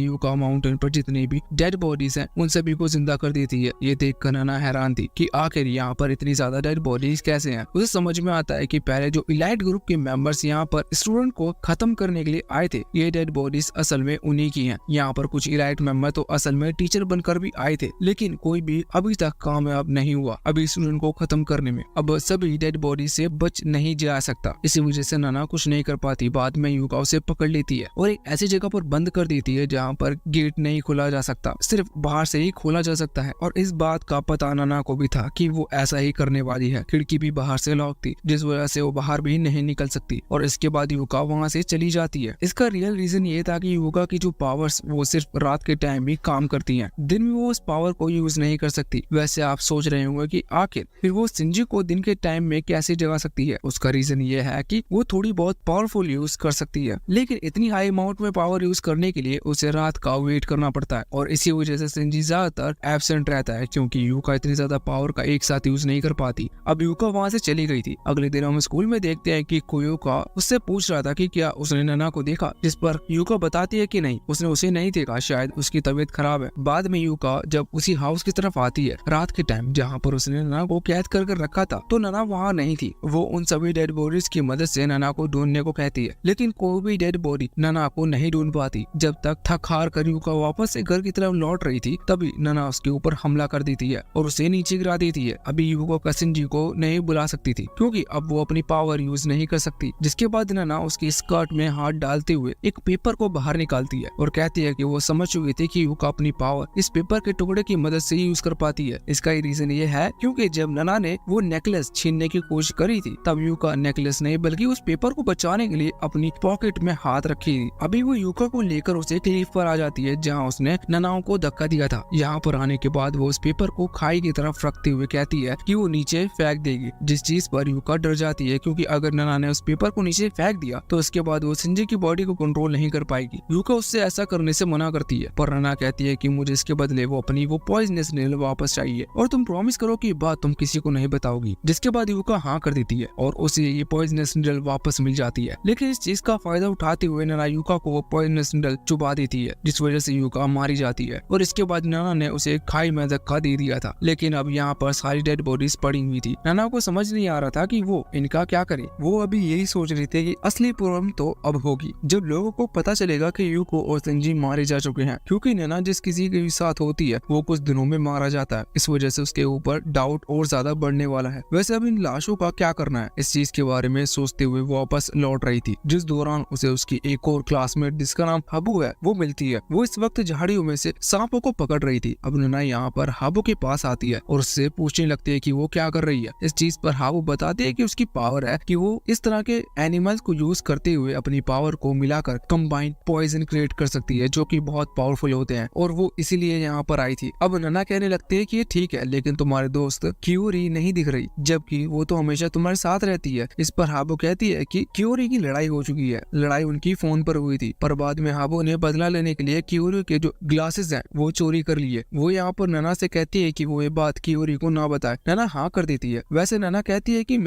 यूका माउंटेन पर जितनी भी डेड बॉडीज हैं उन सभी को जिंदा कर देती है। ये देखकर नना हैरान थी कि आखिर यहाँ पर इतनी ज्यादा डेड बॉडीज कैसे हैं। उसे समझ में आता है कि पहले जो इलाइट ग्रुप के मेंबर्स यहाँ पर स्टूडेंट को खत्म करने के लिए आए थे, ये डेड बॉडीज असल में उन्हीं की हैं। यहाँ पर कुछ इलाइट मेंबर तो असल में टीचर बनकर भी आए थे, लेकिन कोई भी अभी तक कामयाब नहीं हुआ अभी स्टूडेंट को खत्म करने में। अब सभी डेड बॉडी से बच नहीं जा सकता, इसी वजह से नना कुछ नहीं कर पाती। बाद में यूका उसे पकड़ लेती है और एक ऐसी जगह पर बंद कर देती है जहाँ पर गेट गेट नहीं खोला जा सकता, सिर्फ बाहर से ही खोला जा सकता है। और इस बात का पता नाना को भी था कि वो ऐसा ही करने वाली है। खिड़की भी बाहर से लॉक थी, जिस वजह से वो बाहर भी नहीं निकल सकती। और इसके बाद युका वहाँ से चली जाती है। इसका रियल रीजन ये था कि युका की जो पावर्स वो सिर्फ रात के टाइम ही काम करती हैं, दिन में वो उस पावर को यूज नहीं कर सकती। वैसे आप सोच रहे होंगे कि आखिर फिर वो शिंजी को दिन के टाइम में कैसे जगा सकती है। उसका रीजन ये है कि वो थोड़ी बहुत पावरफुल यूज कर सकती है, लेकिन इतनी हाई अमाउंट में पावर यूज करने के लिए उसे रात का वेट करना पड़ता है। और इसी वजह से शिंजी ज्यादातर एब्सेंट रहता है, क्योंकि युका इतनी ज्यादा पावर का एक साथ यूज नहीं कर पाती। अब युका वहाँ से चली गई थी। अगले दिन हम स्कूल में देखते हैं कि कोयोका उससे पूछ रहा था कि क्या उसने नाना को देखा, जिस पर युका बताती है कि नहीं, उसने उसे नहीं देखा, शायद उसकी तबीयत खराब है। बाद में युका जब उसी हाउस की तरफ आती है रात के टाइम जहाँ पर उसने नाना को कैद कर रखा था, तो नाना वहाँ नहीं थी। वो उन सभी डेड बॉडीज की मदद से नाना को ढूंढने को कहती है, लेकिन कोई भी डेड बॉडी नाना को नहीं ढूंढ पाती। जब तक थक हार कर युका वापस से घर की तरफ लौट रही थी, तभी नाना उसके ऊपर हमला कर देती है और उसे नीचे गिरा देती है। अभी युका का शिंजी को नहीं बुला सकती थी, क्योंकि अब वो अपनी पावर यूज नहीं कर सकती। जिसके बाद नाना उसकी स्कर्ट में हाथ डालते हुए एक पेपर को बाहर निकालती है और कहती है कि वो समझ चुकी थी कि युका अपनी पावर इस पेपर के टुकड़े की मदद से ही यूज कर पाती है। इसका रीजन ये है क्योंकि जब नाना ने वो नेकलेस छीनने की कोशिश करी थी, तब युका नेकलेस नहीं बल्कि उस पेपर को बचाने के लिए अपनी पॉकेट में हाथ रखी थी। अभी वो युका को लेकर उसे क्लिफ पर आ जाती है, जहाँ उसने नानाओं को धक्का दिया था। यहाँ पर आने के बाद वो उस पेपर को खाई की तरफ रखते हुए कहती है कि वो नीचे फेंक देगी, जिस चीज पर युका डर जाती है, क्योंकि अगर नाना ने उस पेपर को नीचे फेंक दिया तो उसके बाद वो शिंजी की बॉडी को कंट्रोल नहीं कर पाएगी। युका उससे ऐसा करने से मना करती है, पर नाना कहती है कि मुझे इसके बदले वो अपनी वो पॉइजनस नीडल वापस चाहिए और तुम प्रॉमिस करो कि बात तुम किसी को नहीं बताओगी। जिसके बाद युका हाँ कर देती है और उसे ये पॉइजनस नीडल वापस मिल जाती है। लेकिन इस चीज का फायदा उठाते हुए नाना युका को वो पॉइजनस नीडल चुबा देती है, जिस वजह से युका मारी जाती है। और इसके बाद नाना ने उसे खाई में धक्का दे दिया था, लेकिन अब यहाँ पर सारी डेड बॉडीज पड़ी हुई थी। नाना को समझ नहीं आ रहा था कि वो इनका क्या करे। वो अभी यही सोच रही थी कि असली प्रॉब्लम तो अब होगी जब लोगों को पता चलेगा कि युको और शिंजी मारे जा चुके हैं, क्योंकि नाना जिस किसी के भी साथ होती है वो कुछ दिनों में मारा जाता है। इस वजह से उसके ऊपर डाउट और ज्यादा बढ़ने वाला है। वैसे अब इन लाशों का क्या करना है, इस चीज के बारे में सोचते हुए वो वापस लौट रही थी, जिस दौरान उसे उसकी एक और क्लासमेट जिसका नाम हाबू है वो मिलती है। वो इस वक्त झाड़ियों में से सांपों को पकड़ रही थी। अब नाना यहाँ पर हाबू के पास आती है और उससे पूछने लगती है कि वो क्या कर रही है। इस चीज पर हाबू बताती है कि उसकी पावर है कि वो इस तरह के एनिमल्स को यूज करते हुए अपनी पावर को मिलाकर कंबाइंड पॉइजन क्रिएट कर सकती है, जो कि बहुत पावरफुल होते हैं, और वो इसीलिए यहाँ पर आई थी। अब नाना कहने लगते है कि ये ठीक है, लेकिन तुम्हारे दोस्त क्यूरी नहीं दिख रही, जबकि वो तो हमेशा तुम्हारे साथ रहती है। इस पर हाबू कहती है कि क्यूरी की लड़ाई हो चुकी है। लड़ाई उनकी फोन पर हुई थी, पर बाद में हाबू ने बदला लेने के लिए क्यूरी के जो ग्लासेस हैं वो चोरी कर लिए। वो यहाँ पर नाना से कहती है कि वो ये बात क्यूरी को ना बताए। नाना हाँ कर देती है। वैसे नाना कहती है कि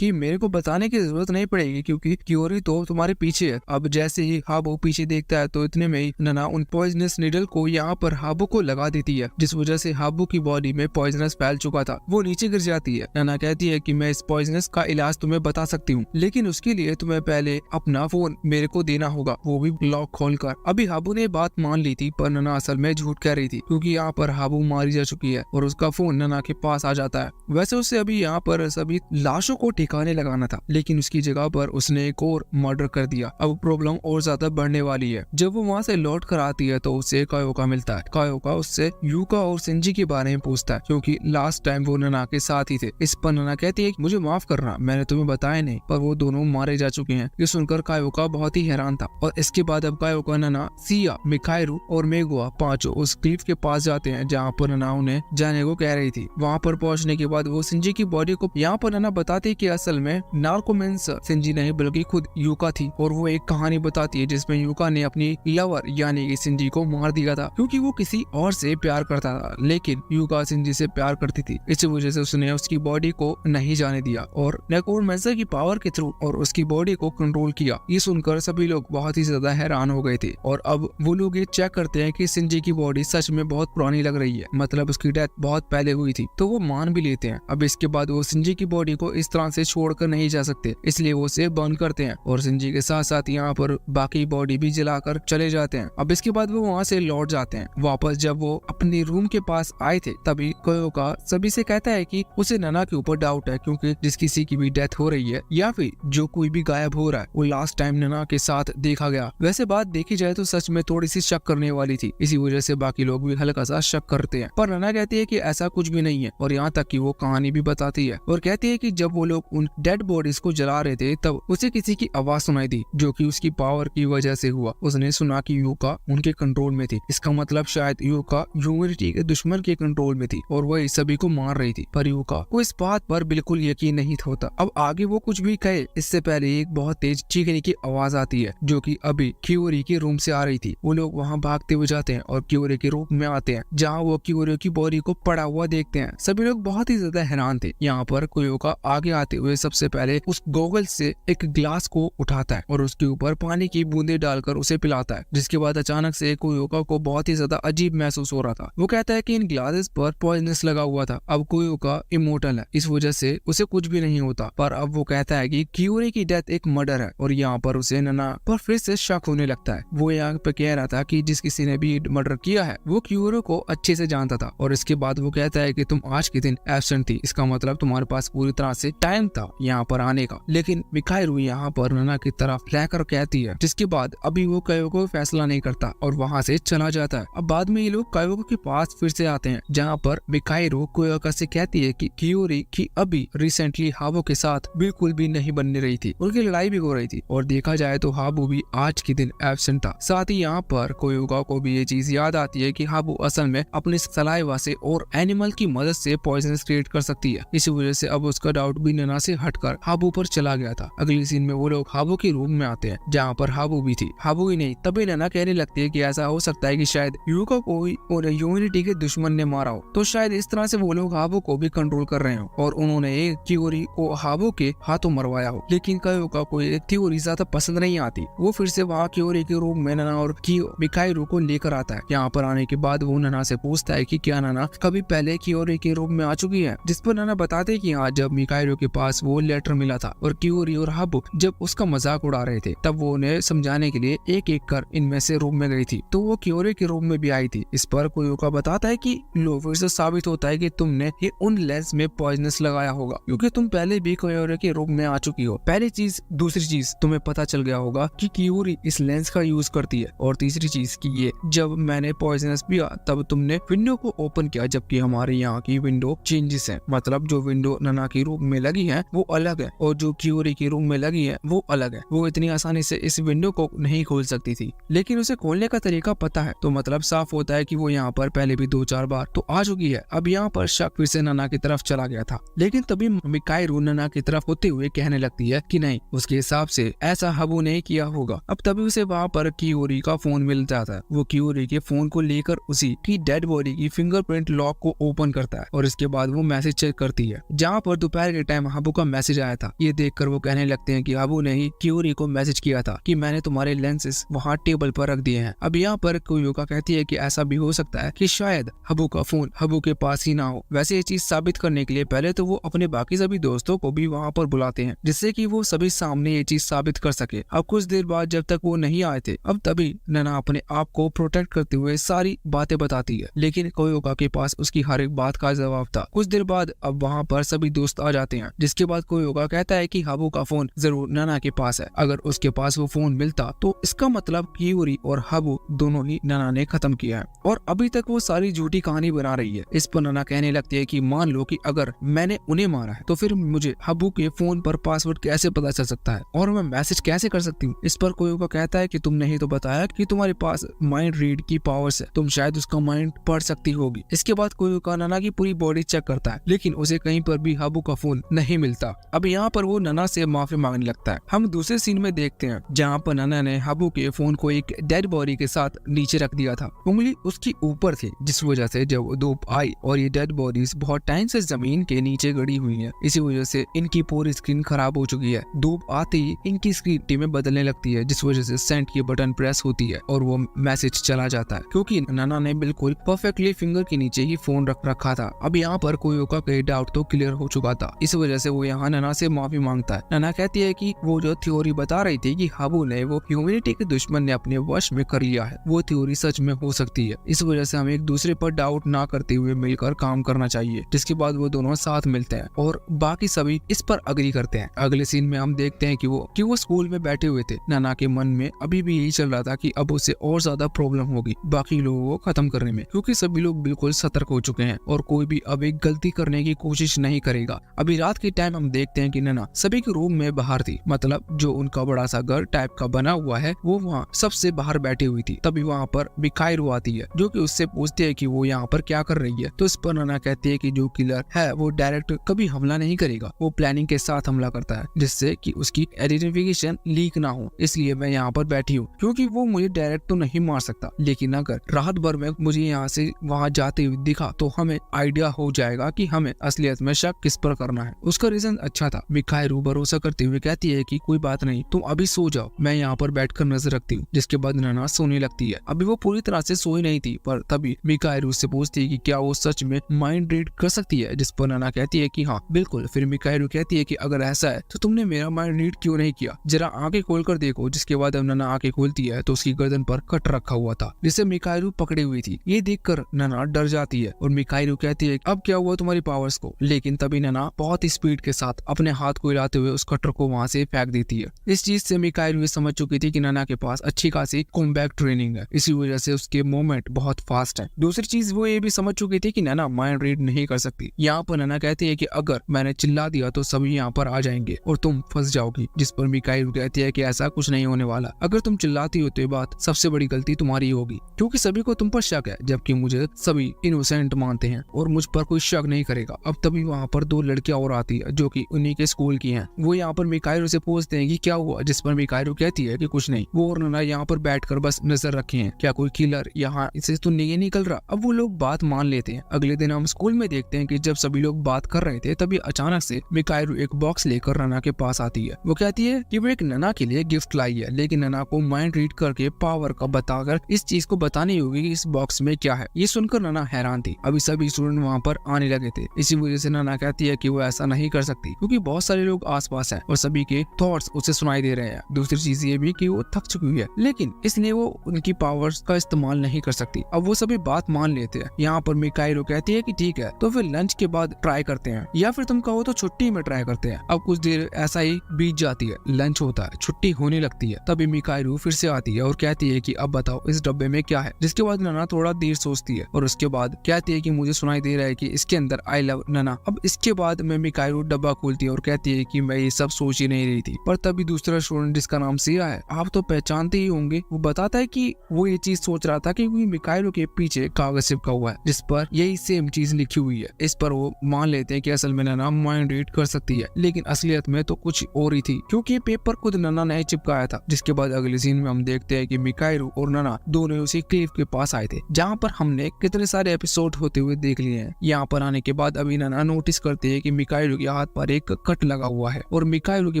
मेरे को बताने की जरूरत नहीं पड़ेगी, क्योंकि क्यूरी तो तुम्हारे पीछे है। अब जैसे ही हाबू पीछे देखता है तो इतने में ही नाना उन पॉइजनस नीडल को यहाँ पर हाबू को लगा देती है, जिस वजह से हाबू की बॉडी में पॉइजनस फैल चुका था। वो नीचे गिर जाती है। नाना कहती है कि मैं इस पॉइजनस का इलाज तुम्हें बता सकती हूँ, लेकिन उसके लिए तुम्हें पहले अपना फोन मेरे को देना होगा, वो भी लॉक खोलकर। अभी हाबू ने बात मान ली थी, पर नाना असल में झूठ कह रही थी, क्योंकि यहाँ पर हाबू मारी जा चुकी है और उसका फोन नाना के पास आ जाता है। वैसे उसे अभी यहाँ पर सभी लाशों को ठिकाने लगाना था, लेकिन उसकी जगह पर उसने एक और मर्डर कर दिया। अब प्रॉब्लम और ज्यादा बढ़ने वाली है। जब वो वहाँ से लौट कर आती है तो उसे कायोका मिलता है। कायोका उससे युका और शिंजी के बारे में पूछता है, क्योंकि लास्ट टाइम वो नाना के साथ ही थे। इस पर नाना कहती है मुझे माफ करना, मैंने तुम्हें बताया नहीं, पर वो दोनों मारे जा चुके हैं। ये सुनकर कायोका बहुत ही हैरान था। और इसके बाद अब कायोका, नाना, सिया, मिकाइरू और मेगुआ पांचों उस क्लिफ के पास जाते हैं जहाँ पर नाना उन्हें जाने को कह रही थी। वहाँ पर पहुँचने के बाद वो शिंजी की बॉडी को यहाँ पर नाना बताती कि असल में नार्कोमेंस शिंजी नहीं बल्कि खुद युका थी, और वो एक कहानी बताती है जिसमें युका ने अपनी लवर यानी कि शिंजी को मार दिया था, क्योंकि वो किसी और से प्यार करता था, लेकिन युका शिंजी से प्यार करती थी। इसी वजह से उसने उसकी बॉडी को नहीं जाने दिया और नेक्रोमेंसर की पावर के थ्रू और उसकी बॉडी को कंट्रोल किया। ये सुनकर सभी लोग बहुत ही ज्यादा हैरान हो गए थे, और अब वो लोग ये चेक करते हैं कि शिंजी की बॉडी सच में बहुत पुरानी लग रही है, मतलब उसकी डेथ बहुत पहले हुई थी, तो वो मान भी लेते हैं। अब इसके बाद वो शिंजी की बॉडी को इस तरह से छोड़कर नहीं जा सकते, इसलिए वो उसे बर्न करते हैं और शिंजी के साथ साथ यहाँ पर बाकी बॉडी भी जलाकर चले जाते हैं। अब इसके बाद वो वहाँ से लौट जाते हैं वापस। जब वो अपने रूम के पास आए थे तभी कायोका सभी से कहता है कि उसे नाना के ऊपर डाउट है, क्योंकि जिस किसी की भी डेथ हो रही है या फिर जो कोई भी गायब हो रहा है वो लास्ट टाइम नाना के साथ देखा गया। वैसे बात देखी जाए तो सच में थोड़ी सी शक करने होने वाली थी। इसी वजह से बाकी लोग भी हल्का सा शक करते हैं, पर नैना कहती है कि ऐसा कुछ भी नहीं है। और यहाँ तक कि वो कहानी भी बताती है और कहती है कि जब वो लोग उन डेड बॉडीज को जला रहे थे तब उसे किसी की आवाज सुनाई दी, जो कि उसकी पावर की वजह से हुआ। उसने सुना कि युका उनके कंट्रोल में थी। इसका मतलब शायद युका ह्यूमैनिटी के दुश्मन के कंट्रोल में थी और वही सभी को मार रही थी। पर युका को इस बात पर बिल्कुल यकीन नहीं होता। अब आगे वो कुछ भी कहे इससे पहले एक बहुत तेज चीखने की आवाज आती है, जो कि अभी क्यूरी के रूम से आ रही थी। वो लोग वहाँ भागते हुए जाते हैं और क्यूरी के रूम में आते हैं, जहाँ वो क्यूरी की बॉडी को पड़ा हुआ देखते हैं। सभी लोग बहुत ही ज्यादा हैरान थे। यहाँ पर कोयोका आगे आते हुए सबसे पहले उस गोगल से एक ग्लास को उठाता है और उसके ऊपर पानी की बूंदे डालकर उसे पिलाता है। जिसके बाद अचानक से कोयोका को बहुत ही ज्यादा अजीब महसूस हो रहा था। वो कहता है कि इन ग्लासेस पर पॉइजनस लगा हुआ था। अब कोयोका इमोर्टल है, इस वजह से उसे कुछ भी नहीं होता। पर अब वो कहता है कि क्यूरी की डेथ एक मर्डर है और यहाँ पर उसे नैना पर फिर से शक होने लगता है। वो यहाँ पे कह रहा था कि जिस किसी ने भी मर्डर किया है वो क्यूरी को अच्छे से जानता था। और इसके बाद वो कहता है कि तुम आज के दिन एब्सेंट थी, इसका मतलब तुम्हारे पास पूरी तरह से टाइम था यहाँ पर आने का। लेकिन मिकाइरू यहाँ पर नैना की तरफ रहकर कहती है, जिसके बाद अभी वो कायोको को फैसला नहीं करता और वहाँ से चला जाता है। अब बाद में ये लोग कायोको के पास फिर से आते हैं, जहाँ पर मिकाइरू कोयोका से कहती है कि क्यूरी की अभी रिसेंटली हाबू के साथ बिल्कुल भी नहीं बनने रही थी, उनकी लड़ाई भी हो रही थी और देखा जाए तो हाबू भी आज के दिन एब्सेंट था। साथ ही यहाँ पर कोयोका को भी ये चीज याद आती है कि हाबू असल में अपने सलाइवा से और एनिमल की मदद से पॉइजन क्रिएट कर सकती है। इसी वजह से अब उसका डाउट भी नैना से हटकर हाबू पर चला गया था। अगली सीन में वो लोग हाबू के रूम में आते हैं, जहाँ पर हाबू भी थी। हाबू ही नहीं, तभी नैना कहने लगती है कि ऐसा हो सकता है कि शायद युका को और ह्यूमैनिटी के दुश्मन ने मारा हो, तो शायद इस तरह से वो लोग हाबू को भी कंट्रोल कर रहे हो और उन्होंने एक क्यूरी को हाबू के हाथों मरवाया हो। लेकिन कायोका को ये थ्योरी ज्यादा पसंद नहीं आती। वो फिर से वहाँ क्यूरी के रूम में नैना और मिकाइरू को लेकर आता है। यहाँ पर आने के बाद वो नैना से पूछता है कि क्या नैना कभी पहले क्यूरी के रूम में आ चुकी है, जिस पर नैना बताते कि हाँ, जब मिकाइरू के पास वो लेटर मिला था और क्यूरी और हाबू जब उसका मजाक उड़ा रहे थे तब वो उन्हें समझाने के लिए एक एक कर इनमें से रूम में गई थी, तो वो क्यूरी के रूम में भी आई थी। इस पर कोयोका बताता है कि लो फिर से साबित होता है कि तुमने ये उन लेंस में पॉइजनस लगाया होगा, क्योंकि तुम पहले भी क्यूरी के रूम में आ चुकी हो। पहली चीज, दूसरी चीज तुम्हें पता चल गया होगा कि क्यूरी इस लेंस का यूज करती है, और तीसरी चीज कि ये जब मैंने पॉइजनस पिया तब तुमने विंडो को ओपन किया, जबकि हमारे यहाँ की विंडो चेंजेस है। मतलब जो विंडो नैना की रूम में लगी है वो अलग है और जो क्यूरी की रूम में लगी है वो अलग है। वो इतनी आसानी से इस विंडो को नहीं खोल सकती थी, लेकिन उसे खोलने का तरीका पता है। तो मतलब साफ होता है कि वो यहाँ पर पहले भी 2-4 बार तो आ चुकी है। अब यहाँ पर शक फिर से नैना की तरफ चला गया था, लेकिन तभी मिकाइरू नैना की तरफ होते हुए कहने लगती है कि नहीं, उसके हिसाब से ऐसा हाबू ने किया होगा। अब तभी उसे वहाँ पर क्यूरी का फोन मिल जाता है। वो क्यूरी के फोन को लेकर उसी की डेड बॉडी की फिंगरप्रिंट लॉक को ओपन करता है और इसके बाद वो मैसेज चेक करती है, जहाँ पर दोपहर के टाइम हाबू का मैसेज आया था। ये देखकर वो कहने लगते हैं कि हाबू ने ही क्यूरी को मैसेज किया था कि मैंने तुम्हारे लेंसेज वहाँ टेबल पर रख दिए हैं। अब यहाँ पर कोयोका कहती है कि ऐसा भी हो सकता है कि शायद हाबू का फोन हाबू के पास ही ना हो। वैसे ये चीज साबित करने के लिए पहले तो वो अपने बाकी सभी दोस्तों को भी वहाँ पर बुलाते हैं, जिससे कि वो सभी सामने ये चीज साबित कर सके। अब कुछ देर बाद जब तक वो नहीं आए थे, अब तभी नैना अपने आप को प्रोटेक्ट करते हुए सारी बातें बताती है, लेकिन कोयोका के पास उसकी हर एक बात का जवाब था। कुछ देर बाद अब वहाँ पर सभी दोस्त आ जाते हैं, जिसके बाद कोयोका कहता है कि हाबू का फोन जरूर नैना के पास है। अगर उसके पास वो फोन मिलता तो इसका मतलब क्यूरी और हाबू दोनों ही नैना ने खत्म किया है और अभी तक वो सारी झूठी कहानी बना रही है। इस पर नैना कहने लगती है कि मान लो कि अगर मैंने उन्हें मारा है तो फिर मुझे हाबू के फोन पर पासवर्ड कैसे पता चल सकता है और मैं मैसेज कैसे कर सकती हूँ। इस पर कोयोका कहता है कि तुमने ही तो बताया कि तुम्हारे पास माइंड रीड की पावर्स है, तुम शायद उसका माइंड पढ़ सकती होगी। इसके बाद कोयोका नैना की पूरी बॉडी चेक करता है, लेकिन उसे कहीं पर भी हाबू का फोन नहीं मिलता। अब यहाँ पर वो नैना से माफी मांगने लगता है। हम दूसरे सीन में देखते हैं जहाँ पर नैना ने हाबू के फोन को एक डेड बॉडी के साथ नीचे रख दिया था। उंगली उसकी ऊपर थी, जिस वजह से जब धूप आई और ये डेड बॉडीज बहुत टाइम से जमीन के नीचे गड़ी हुई है, इसी वजह से इनकी पूरी स्क्रीन खराब हो चुकी है। धूप आते ही इनकी स्क्रीन टीमें बदलने लगती है, जिस वजह से सेंड की बटन प्रेस होती है और वो मैसेज चला जाता है, क्योंकि नैना ने बिल्कुल परफेक्टली फिंगर के नीचे ही फोन रख रखा था। अब यहाँ पर कोयोका का डाउट तो क्लियर हो चुका था, इस वजह से वो यहाँ नैना से माफी मांगता है। नैना कहती है कि वो जो थ्योरी बता रही थी कि हाबू ने वो ह्यूमैनिटी के दुश्मन ने अपने वश में कर लिया है, वो थ्योरी सच में हो सकती है। इस वजह से हमें एक दूसरे पर डाउट ना करते हुए मिलकर काम करना चाहिए। जिसके बाद वो दोनों साथ मिलते हैं और बाकी सभी इस पर अग्री करते हैं। अगले सीन में हम देखते हैं कि वो स्कूल में बैठे हुए थे। नैना के मन में अभी भी यही चल रहा था कि अब उसे और ज्यादा प्रॉब्लम होगी बाकी लोगों को खत्म करने में, क्योंकि सभी लोग बिल्कुल सतर्क हो चुके हैं और कोई भी अब एक गलती करने की कोशिश नहीं करेगा। अभी रात के टाइम हम देखते हैं कि नैना सभी के रूम में बाहर थी, मतलब जो उनका बड़ा सा घर टाइप का बना हुआ है वो वहाँ सबसे बाहर बैठी हुई थी। तभी वहाँ पर मिकाएरू आती है जो कि उससे पूछती है कि वो यहाँ पर क्या कर रही है। तो इस पर नैना कहती है कि जो किलर है वो डायरेक्ट कभी हमला नहीं करेगा, वो प्लानिंग के साथ हमला करता है जिससे कि उसकी आइडेंटिफिकेशन लीक ना हो, इसलिए मैं यहाँ पर बैठी हूँ क्योंकि वो मुझे डायरेक्ट तो नहीं मार सकता, लेकिन अगर रात भर में मुझे यहाँ से वहाँ जाते हुए दिखा तो हमें आइडिया हो जाएगा कि हमें असलियत में शक किस पर करना है। उसका रीजन अच्छा था। मिकाएरू भरोसा करते हुए कहती है कि कोई बात नहीं, तुम अभी सो जाओ, मैं यहाँ पर बैठकर नजर रखती हूँ। जिसके बाद नैना सोने लगती है। अभी वो पूरी तरह से सोई नहीं थी, पर तभी मिकाएरू उससे पूछती है कि क्या वो सच में माइंड रीड कर सकती है, जिस पर नैना कहती है कि हाँ बिल्कुल। फिर मिकाएरू कहती है कि अगर ऐसा है तो तुमने मेरा माइंड रीड क्यों नहीं किया, जरा आंखें खोल कर देखो। जिसके बाद अब नैना आंखें खोलती है तो उसकी गर्दन पर कट रखा हुआ था जिसे मिकाएरू पकड़ी हुई थी। ये देखकर नैना डर जाती है और मिकाएरू कहती है अब क्या हुआ तुम्हारी पावर्स को, लेकिन तभी नैना बहुत ही स्पीड के साथ अपने हाथ को हिलाते हुए उस कटर को वहां से फेंक देती है। इस चीज से मिकाएरू ये समझ चुकी थी कि नैना के पास अच्छी खासी कॉम्बैट ट्रेनिंग है, इसी वजह से उसके मूवमेंट बहुत फास्ट है। दूसरी चीज वो ये भी समझ चुकी थी कि नैना माइंड रीड नहीं कर सकती। यहाँ पर नैना कहती है कि अगर मैंने चिल्ला दिया तो सभी यहाँ पर आ जाएंगे और तुम फंस जाओगी, जिस पर मिकाएरू कहती है कि ऐसा कुछ नहीं होने वाला, अगर तुम चिल्लाती हो तो ये बात सबसे बड़ी गलती तुम्हारी होगी क्योंकि सभी को तुम पर शक है, जबकि मुझे सभी इनोसेंट मानते हैं और मुझ पर कोई शक नहीं करेगा। अब तभी वहाँ पर दो लड़कियां और आती है जो कि उन्हीं के स्कूल की हैं। वो यहाँ पर मिकाएरू से पूछते हैं कि क्या हुआ, जिस पर मिकाएरू कहती है कि कुछ नहीं, वो और नैना यहाँ पर बैठकर बस नजर रखे हैं, क्या कोई किलर यहाँ इसे तो नहीं निकल रहा। अब वो लोग बात मान लेते हैं। अगले दिन हम स्कूल में देखते हैं कि जब सभी लोग बात कर रहे थे तभी अचानक से मिकाएरू एक बॉक्स लेकर नैना के पास आती है। वो कहती है कि वो एक नैना के लिए गिफ्ट लाई है, लेकिन नैना को माइंड रीड करके पावर का बताकर इस चीज को बतानी होगी कि इस बॉक्स में क्या है। ये सुनकर नैना हैरान थी। अभी सभी स्टूडेंट वहाँ पर आने लगे थे, इसी वजह से नैना कहती है कि वो ऐसा नहीं कर सकती क्योंकि बहुत सारे लोग आसपास हैं और सभी के थॉट्स उसे सुनाई दे रहे हैं। दूसरी चीज ये भी कि वो थक चुकी है, लेकिन इसलिए वो उनकी पावर्स का इस्तेमाल नहीं कर सकती। अब वो सभी बात मान लेते हैं। यहाँ पर मिकाएरू कहती है कि ठीक है तो फिर लंच के बाद ट्राई करते हैं, या फिर तुम कहो तो छुट्टी में ट्राई करते हैं। अब कुछ देर ऐसा ही बीत जाती है, लंच होता है, छुट्टी होने लगती है। तभी मिकाएरू फिर से आती है और कहती है कि अब बताओ इस डब्बे में क्या है। जिसके बाद नैना थोड़ा देर सोचती है और उसके बाद कहती है कि मुझे सुनाई दे रहा है कि इसके अंदर आई लव नैना। अब इसके बाद में मिकाएरू डब्बा खोलती है और कहती है कि मैं ये सब सोच ही नहीं रही थी। पर तभी दूसरा स्टूडेंट जिसका नाम सिया है, आप तो पहचानते ही होंगे, वो बताता है कि वो ये चीज सोच रहा था क्योंकि मिकाएरू के पीछे कागज चिपका हुआ है जिस पर यही सेम चीज लिखी हुई है। इस पर वो मान लेते हैं कि असल में नैना माइंड रीड कर सकती है, लेकिन असलियत में तो कुछ और ही थी क्योंकि पेपर खुद नैना ने चिपकाया था। जिसके बाद अगले सीन में हम देखते हैं कि मिकाएरू और नैना दोनों उसी क्लिफ के पास आए थे जहाँ पर हमने कितने सारे एपिसोड होते हुए देख लिए हैं। यहाँ पर आने के बाद अभी नैना नोटिस करती है कि मिकाएरू के हाथ पर एक कट लगा हुआ है और मिकाएरू के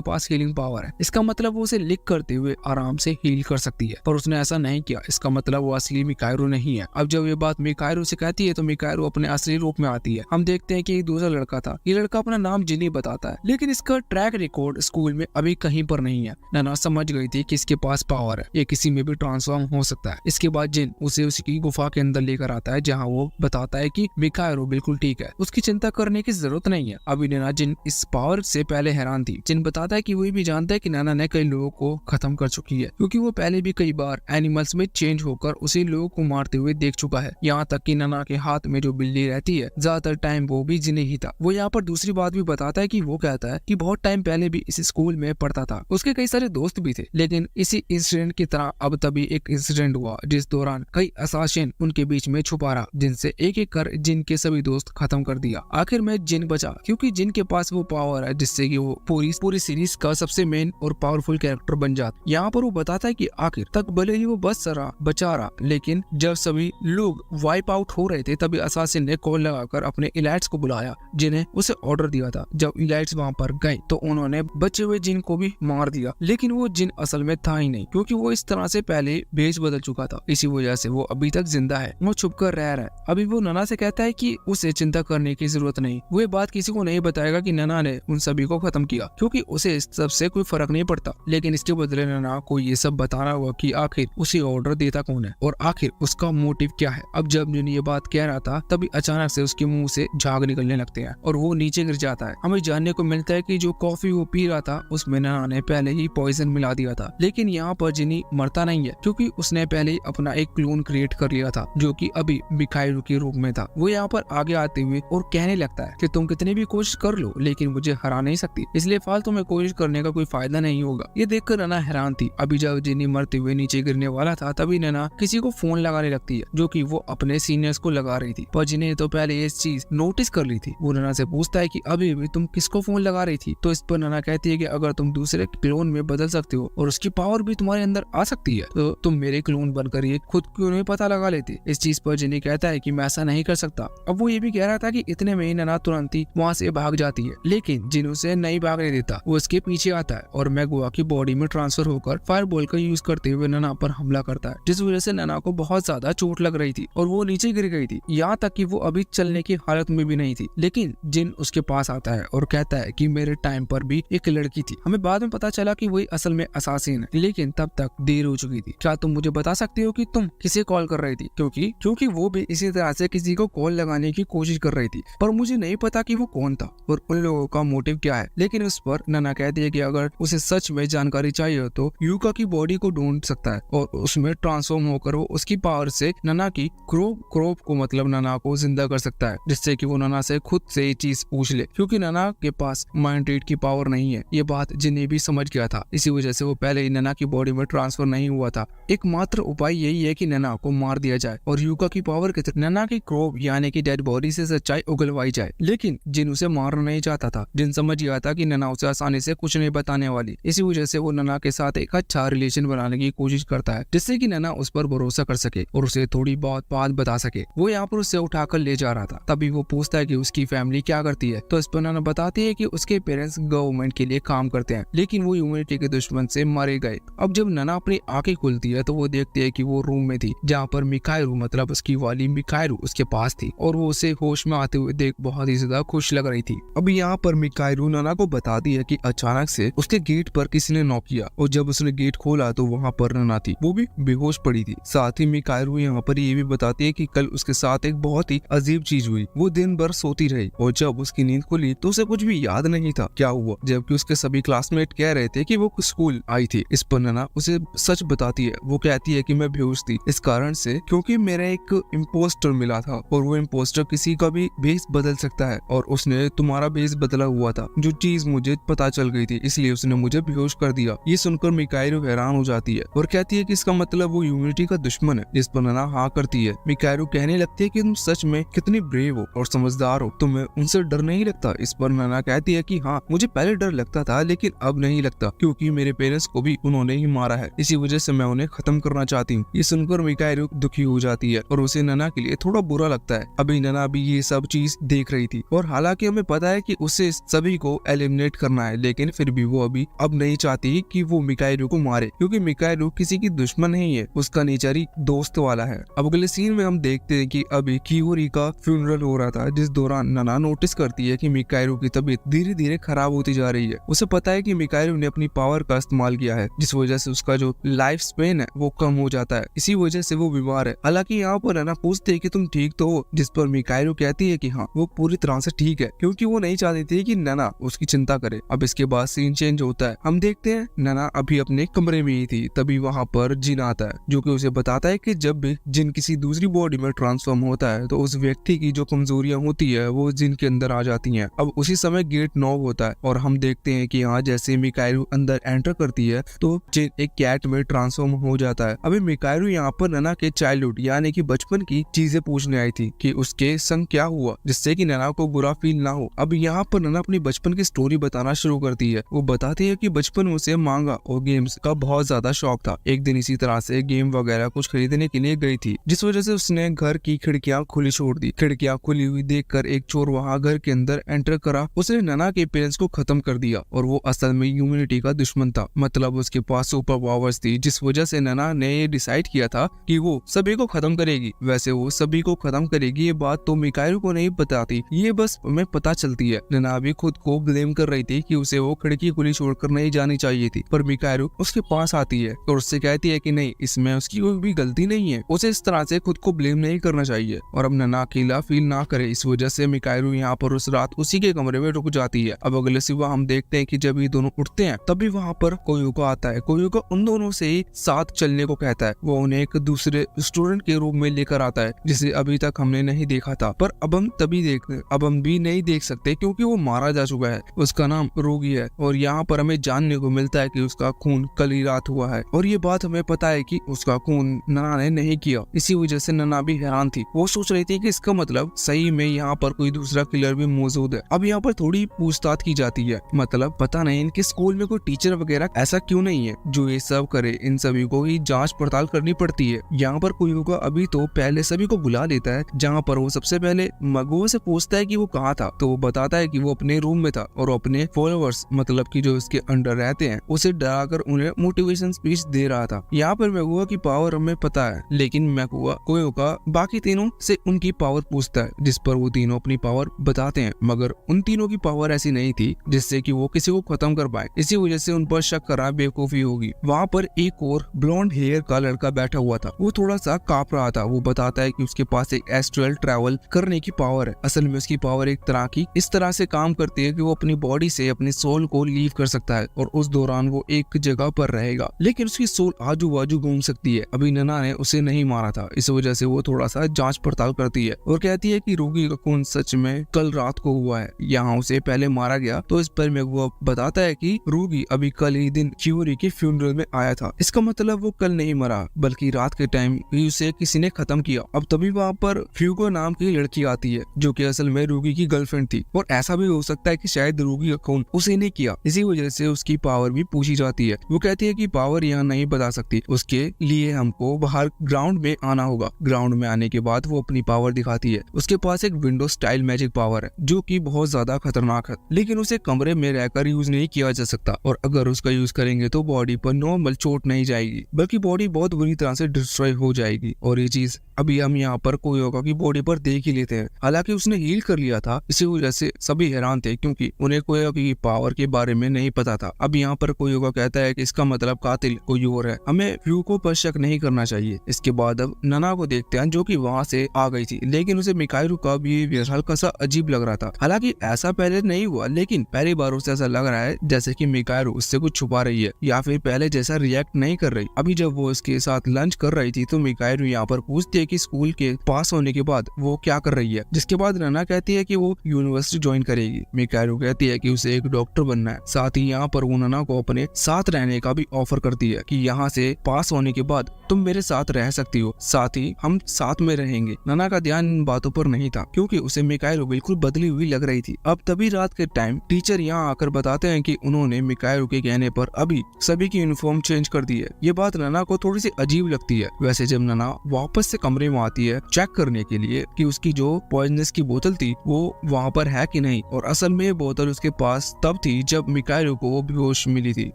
पास हीलिंग पावर है। इसका मतलब वो उसे लिख करते हुए आराम से हील कर सकती है, पर उसने ऐसा नहीं किया। इसका मतलब वो असली मिकाएरू नहीं है। अब जब ये बात मिकाएरू से कहती है तो मिकाएरू अपने असली रूप में आती है। हम देखते हैं कि एक दूसरा लड़का था। ये लड़का अपना नाम जिनी बताता है, लेकिन इसका ट्रैक रिकॉर्ड स्कूल में अभी कहीं पर नहीं है। नैना समझ गई थी कि इसके पास पावर है, ये किसी में भी ट्रांसफॉर्म हो सकता है। इसके बाद जिन उसे उसकी गुफा के अंदर लेकर आता है जहाँ वो बताता है कि मिकाएरू बिल्कुल ठीक है, उसकी चिंता करने की जरूरत नहीं है। अभी नैना जिन इस पावर से पहले हैरान थी। जिन बताता है कि वो भी जानता है कि नैना ने कई लोगों को खत्म कर चुकी है क्योंकि वो पहले भी कई बार एनिमल्स में चेंज होकर उसी लोगों को मारते हुए देख चुका है। यहाँ तक कि नैना के हाथ में जो बिल्ली रहती है ज्यादातर टाइम वो भी जिने ही था। वो यहाँ पर दूसरी बात भी बताता है कि वो कहता है कि बहुत टाइम पहले भी इस स्कूल में पढ़ता था, उसके कई सारे दोस्त भी थे, लेकिन इसी इंसिडेंट की तरह अब तभी एक इंसिडेंट हुआ जिस दौरान कई असासिन उनके बीच में छुपा रहा, जिनसे एक एक कर जिन के सभी दोस्त खत्म कर दिया। आखिर में जिन बचा क्योंकि जिन के पास वो पावर है जिससे कि वो पूरी सीरीज का सबसे मेन और पावरफुल कैरेक्टर बन जाता। यहाँ पर वो बताता है कि आखिर तक भले ही वो बचा रहा, लेकिन जब सभी लोग वाइप आउट हो रहे थे तभी असासिन ने कॉल लगाकर अपने इलाइट्स को बुलाया जिन्हें उसे ऑर्डर दिया था। जब इलाइट्स वहाँ पर गए तो उन्होंने बचे हुए जिन को भी मार दिया, लेकिन वो जिन असल में था ही नहीं क्योंकि वो इस तरह से पहले भेष बदल चुका था। इसी वजह से वो अभी तक जिंदा है, वो छुप कर रह रहा है। अभी वो नैना से कहता है कि उसे चिंता करने की जरूरत नहीं, वो ये बात किसी को नहीं बताएगा कि नैना ने उन सभी को खत्म किया क्योंकि उसे इस सब से कोई फर्क नहीं पड़ता। लेकिन इसके बदले नैना को ये सब बताना होगा कि आखिर उसे ऑर्डर देता कौन है और आखिर उसका मोटिव क्या है। अब जब जिन ये बात कह रहा था तभी अचानक से उसके मुंह से झाग निकलने लगते हैं और वो नीचे गिर जाता है। हमें जानने को मिलता है कि जो कॉफी वो पी रहा था उसमें नैना ने पहले ही पॉइजन मिला दिया था, लेकिन यहाँ पर जिनी मरता नहीं है क्योंकि उसने पहले ही अपना एक क्लोन क्रिएट कर लिया था जो कि अभी मिकाइरू के रूप में था। वो यहाँ पर आगे आते हुए और कहने लगता है कि तुम कितनी भी कोशिश कर लो लेकिन मुझे हरा नहीं सकती, इसलिए फालतू में कोशिश करने का कोई फायदा नहीं होगा। ये देखकर नैना हैरान थी। अभी जब जिनी मरते हुए नीचे गिरने वाला था तभी नैना किसी को फोन लगाने लगती है जो कि वो अपने सीनियर्स को लगा रही थी, पर जिन्हें तो पहले इस चीज नोटिस कर ली थी। वो नैना से पूछता है कि अभी भी तुम किसको फोन लगा रही थी, तो इस पर नैना कहती है कि अगर तुम दूसरे क्लोन में बदल सकते हो और उसकी पावर भी तुम्हारे अंदर आ सकती है तो तुम मेरे क्लोन बनकर ये खुद क्यों नहीं पता लगा लेती। इस चीज पर जिनी कहता है कि मैं ऐसा नहीं कर सकता। अब वो ये भी कह रहा था कि इतने में ही नैना तुरंत ही वहाँ से भाग जाती है, लेकिन जिन उसे नहीं भागने देता। वो उसके पीछे आता है और मैगुआ की बॉडी में ट्रांसफर होकर फायरबॉल का यूज करते हुए नैना पर हमला करता है, जिस वजह से नैना को बहुत ज्यादा चोट लग रही थी और वो नीचे गिर गई थी, यहाँ तक कि वो अभी चलने की हालत में भी नहीं थी। लेकिन जिन उसके पास आता है और कहता है कि मेरे टाइम पर भी एक लड़की थी। हमें बाद में पता चला कि वही असल में असासिन है, लेकिन तब तक देर हो चुकी थी। क्या तुम मुझे बता सकते हो कि तुम किसे कॉल कर रही थी, क्योंकि वो भी इसी तरह से किसी को कॉल लगाने की कोशिश कर रही थी, पर मुझे नहीं पता कि वो कौन था और उन लोगों का मोटिव क्या है। लेकिन उस पर नैना कहती है कि अगर उसे सच में जानकारी चाहिए तो यूका की बॉडी को ढूंढ सकता है और उसमें ट्रांसफॉर्म होकर वो उसकी पावर से नैना की क्रोप को मतलब नैना को जिंदा कर सकता है, जिससे कि वो नैना से खुद से ये चीज पूछ ले, क्योंकि नैना के पास माइंड रीड की पावर नहीं है। ये बात जिन्हें भी समझ गया था, इसी वजह से वो पहले ही नैना की बॉडी में ट्रांसफर नहीं हुआ था। एकमात्र उपाय यही है कि नैना को मार दिया जाए और यूका की पावर के नैना की क्रोप यानी कि डेड बॉडी से सच्चाई उगलवाई जाए। लेकिन जिन उसे मारना नहीं चाहता था। जिन समझ गया था कि नैना उसे आसानी से कुछ नहीं बताने वाली, इसी वजह से वो नैना के साथ एक अच्छा रिलेशन बनाने की कोशिश करता है, जिससे कि नैना उस पर भरोसा कर सके और उसे थोड़ी बहुत बात बता सके। वो यहाँ पर उसे उठाकर ले जा रहा था, तभी वो पूछता है कि उसकी फैमिली क्या करती है, तो इस पर नैना बताती है कि उसके पेरेंट्स गवर्नमेंट के लिए काम करते हैं, लेकिन वो ह्यूमैनिटी के दुश्मन से मारे गए। अब जब नैना अपनी आंखें खुलती है तो वो देखती है कि वो रूम में थी जहाँ पर मिकाइरू मतलब उसकी वाली मिकाइरू उसके पास थी और वो उसे होश में आते हुए देख बहुत ही ज्यादा खुश लग रही थी। अब यहाँ पर मिकाइरू नैना को बताती है कि अचानक से उसके गेट पर किसी ने नॉक किया और जब उसने गेट खोला तो वहाँ पर नैना थी, वो भी बेहोश पड़ी थी। साथ ही मिकाइरू यहाँ पर ये भी बताती है कि कल उसके साथ एक बहुत ही अजीब चीज हुई। वो दिन भर सोती रही और जब उसकी नींद खुली तो उसे कुछ भी याद नहीं था क्या हुआ, जबकि उसके सभी क्लासमेट कह रहे थे कि वो स्कूल आई थी। इस पर नैना उसे सच बताती है। वो कहती है कि मैं बेहोश थी इस कारण से क्योंकि मेरा एक इम्पोस्टर मिला था और वो इम्पोस्टर किसी का भी भेस बदल सकता है और उसने तुम्हारा भेस बदला हुआ था, जो चीज मुझे पता चल गई थी, इसलिए उसने मुझे बेहोश कर दिया। ये सुनकर मिकाइरू हैरान हो जाती है और कहती है कि इसका मतलब वो ह्यूमैनिटी का दुश्मन है। इस पर नैना हाँ करती है। मिकाइरू कहने लगती है कि तुम सच में कितनी ब्रेव हो और समझदार हो, तुम्हें उनसे डर नहीं लगता। इस पर नैना कहती है कि हाँ मुझे पहले डर लगता था लेकिन अब नहीं लगता, क्योंकि मेरे पेरेंट्स को भी उन्होंने ही मारा है, इसी वजह से मैं उन्हें खत्म करना चाहती हूँ। ये सुनकर मिकाइरू दुखी हो जाती है और उसे नैना के लिए थोड़ा बुरा लगता है। अभी नैना भी ये सब चीज देख रही थी और हालांकि हमें पता है कि उसे सभी को एलिमिनेट करना है, लेकिन फिर भी वो अभी अब नहीं चाहती कि वो मिकाइरू को मारे, क्योंकि मिकाइरू किसी की दुश्मन नहीं है, उसका नेचर ही दोस्त वाला है। अब अगले सीन में हम देखते हैं कि अभी कियोरी का फ्यूनरल हो रहा था, जिस दौरान नैना नोटिस करती है कि मिकाइरू की तबीयत धीरे धीरे खराब होती जा रही है। उसे पता है कि मिकाइरू ने अपनी पावर का इस्तेमाल किया है, जिस वजह से उसका जो लाइफ स्पेन है वो कम हो जाता है, इसी वजह से वो बीमार है। हालांकि यहाँ पर नैना पूछती है कि तुम ठीक तो हो, जिस पर मिकाइरू कहती है कि हाँ वो पूरी तरह से ठीक है, क्योंकि वो नहीं चाहती थी कि नैना उसकी चिंता करे। अब इसके बाद सीन चेंज होता है। हम देखते हैं नैना अभी अपने कमरे में ही थी, तभी वहाँ पर जिन आता है जो कि उसे बताता है कि जब भी जिन किसी दूसरी बॉडी में ट्रांसफॉर्म होता है तो उस व्यक्ति की जो कमजोरियां होती है वो जिन के अंदर आ जाती हैं। अब उसी समय गेट नॉक होता है और हम देखते हैं कि यहाँ जैसे मिकाइरू अंदर एंटर करती है तो जिन एक कैट में ट्रांसफॉर्म हो जाता है। अभी मिकाइरू यहाँ पर नैना के चाइल्डहुड यानी कि बचपन की चीजें पूछने आई थी कि उसके संग क्या हुआ, जिससे कि नैना को बुरा फील ना हो। अब यहाँ पर नैना अपनी बचपन की स्टोरी बताना शुरू करती है। वो बताती है कि बचपन में उसे मांगा और गेम्स का बहुत ज्यादा शौक था। एक दिन इसी तरह से गेम वगैरह कुछ खरीदने के लिए गई थी, जिस वजह से उसने घर की खिड़कियां खुली छोड़ दी। खिड़कियां खुली हुई देखकर एक चोर वहां घर के अंदर एंटर करा। उसने नैना के पेरेंट्स को खत्म कर दिया और वो असल में ह्यूमैनिटी का दुश्मन था, मतलब उसके पास सुपर पावर्स थी, जिस वजह से नैना ने ये डिसाइड किया था कि वो सभी को खत्म करेगी। वैसे वो सभी को खत्म करेगी ये बात तो मिकाइरू को नहीं बताती, ये बस हमें पता चलती है। नैना भी खुद को ब्लेम कर रही थी कि उसे वो खिड़की खुली छोड़कर नहीं जानी चाहिए थी, पर मिकाइरू उसके पास आती है और उससे कहती है कि नहीं, इसमें उसकी कोई भी गलती नहीं है, उसे इस तरह से खुद को ब्लेम नहीं करना चाहिए और अब नैना अकेला फील ना करे। इस वजह से मिकाइरू यहाँ पर उस रात उसी के कमरे में रुक जाती है। अब अगले सुबह हम देखते हैं कि जब ये दोनों उठते हैं तभी वहाँ पर कोयुका आता है। कोयुका उन दोनों से ही साथ चलने को कहता है। वो उन्हें एक दूसरे स्टूडेंट के रूप में लेकर आता है जिसे अभी तक हमने नहीं देखा था, पर अब हम भी नहीं देख सकते क्योंकि वो मारा जा चुका है। उसका नाम रोगी है और यहाँ पर हमें जानने को मिलता है कि उसका खून कल ही रात हुआ है और ये बात हमें पता है कि उसका खून नना ने नहीं किया। इसी वजह से नना भी हैरान थी। वो सोच रही थी कि इसका मतलब सही में यहाँ पर कोई दूसरा किलर भी मौजूद है। अब यहाँ पर थोड़ी पूछताछ की जाती है, मतलब पता नहीं इनके स्कूल में कोई टीचर वगैरह ऐसा क्यों नहीं है जो ये सब करे। इन सभी को ही जांच पड़ताल करनी पड़ती है। यहाँ पर कोई होगा अभी तो पहले सभी को बुला लेता है, जहाँ पर वो सबसे पहले मगुओ से पूछता है कि वो कहाँ था, तो वो बताता है कि वो अपने रूम में था और अपने फॉलोअर्स मतलब कि जो उसके अंडर रहते हैं उसे डराकर उन्हें मोटिवेशन स्पीच दे रहा था। यहाँ पर मगुआ की पावर हमें पता है, लेकिन मगुआ कोयोका बाकी तीनों से उनकी पावर पूछता है, जिस पर वो तीनों अपनी पावर बताते हैं, मगर उन तीनों की पावर ऐसी नहीं थी जिससे कि वो किसी को खत्म कर पाए। इसी वजह से उन पर शक करा बेवकूफी होगी। वहाँ पर एक और ब्लॉन्ड हेयर का लड़का बैठा हुआ था। वो थोड़ा सा कांप रहा था। वो बताता है कि उसके पास एक एस्ट्रल ट्रैवल करने की पावर है। असल में उसकी पावर एक तरह की इस तरह से काम करती है कि वो अपनी बॉडी से अपने सोल को लीव कर सकता है और उस दौरान वो एक जगह पर रहेगा, लेकिन उसकी सोल आजू बाजू घूम सकती है। अभी नना ने उसे नहीं मारा था, इस वजह से वो थोड़ा सा जांच पड़ताल करती है और कहती है कि रोगी का खून सच में कल रात को हुआ है, यहाँ उसे पहले मारा गया। तो इस पर वो बताता है कि रोगी अभी कल ही दिन चियोरी के फ्यूनरल में आया था। इसका मतलब वो कल नहीं मरा बल्कि रात के टाइम ही उसे किसी ने खत्म किया। अब तभी वहाँ पर फ्यूगो नाम की लड़की आती है जो कि असल में रोगी की गर्लफ्रेंड थी और ऐसा भी हो सकता है कि शायद रोगी का खून उसे ने किया। इसी वजह से उसकी पावर भी पूछी जाती है। वो कहती है कि पावर यहाँ नहीं बता सकती, उसके लिए हमको बाहर ग्राउंड में आना होगा। ग्राउंड में आने के बाद वो अपनी पावर दिखाती है। उसके पास एक विंडो स्टाइल मैजिक पावर है जो कि बहुत ज्यादा खतरनाक है, लेकिन उसे कमरे में रहकर यूज नहीं किया जा सकता और अगर उसका यूज करेंगे तो बॉडी पर नॉर्मल चोट नहीं जाएगी बल्कि बॉडी बहुत बुरी तरह से डिस्ट्रॉय हो जाएगी। और ये चीज अभी हम यहाँ पर कोयोका की बॉडी पर देख ही लेते हैं। हालांकि उसने हील कर लिया था, इसी वजह से सभी हैरान थे क्योंकि उन्हें कोयोका की पावर के बारे में नहीं पता था। अब यहाँ पर कोयोका कहता है कि इसका मतलब कातिल कोई और है, हमें फ्यूको पर शक नहीं करना चाहिए। इसके बाद अब नना को देखते हैं जो कि वहाँ से आ गई थी, लेकिन उसे मिकाइरू का बिहेवियर हल्का सा अजीब लग रहा था। हालांकि ऐसा पहले नहीं हुआ, लेकिन पहली बार उसे ऐसा लग रहा है जैसे कि मिकाइरू उससे कुछ छुपा रही है या फिर पहले जैसा रिएक्ट नहीं कर रही। अभी जब वो इसके साथ लंच कर रही थी तो मिकाइरू यहाँ पर पूछती है कि स्कूल के पास होने के बाद वो क्या कर रही है, जिसके बाद नना कहती है कि वो यूनिवर्सिटी ज्वाइन करेगी। मिकाइरू कहती है कि उसे एक डॉक्टर बनना है। साथ ही यहाँ पर वो नना को अपने साथ रहने का भी ऑफर करती है कि यहाँ से पास होने के बाद तुम मेरे साथ रह सकती हो, साथ ही हम साथ में रहेंगे। नना का ध्यान इन बातों पर नहीं था क्योंकि उसे मिकाइरू बिल्कुल बदली हुई लग रही थी। अब तभी रात के टाइम टीचर यहाँ आकर बताते हैं कि उन्होंने मिकाइरू के कहने पर अभी सभी की यूनिफॉर्म चेंज कर दी है। ये बात नना को थोड़ी सी अजीब लगती है। वैसे जब नना वापस से कमरे में आती है चेक करने के लिए कि उसकी जो पॉइजनस की बोतल थी वो वहाँ पर है कि नहीं, और असल में ये बोतल उसके पास तब थी जब मिकाइरू को वो बेहोश मिली थी।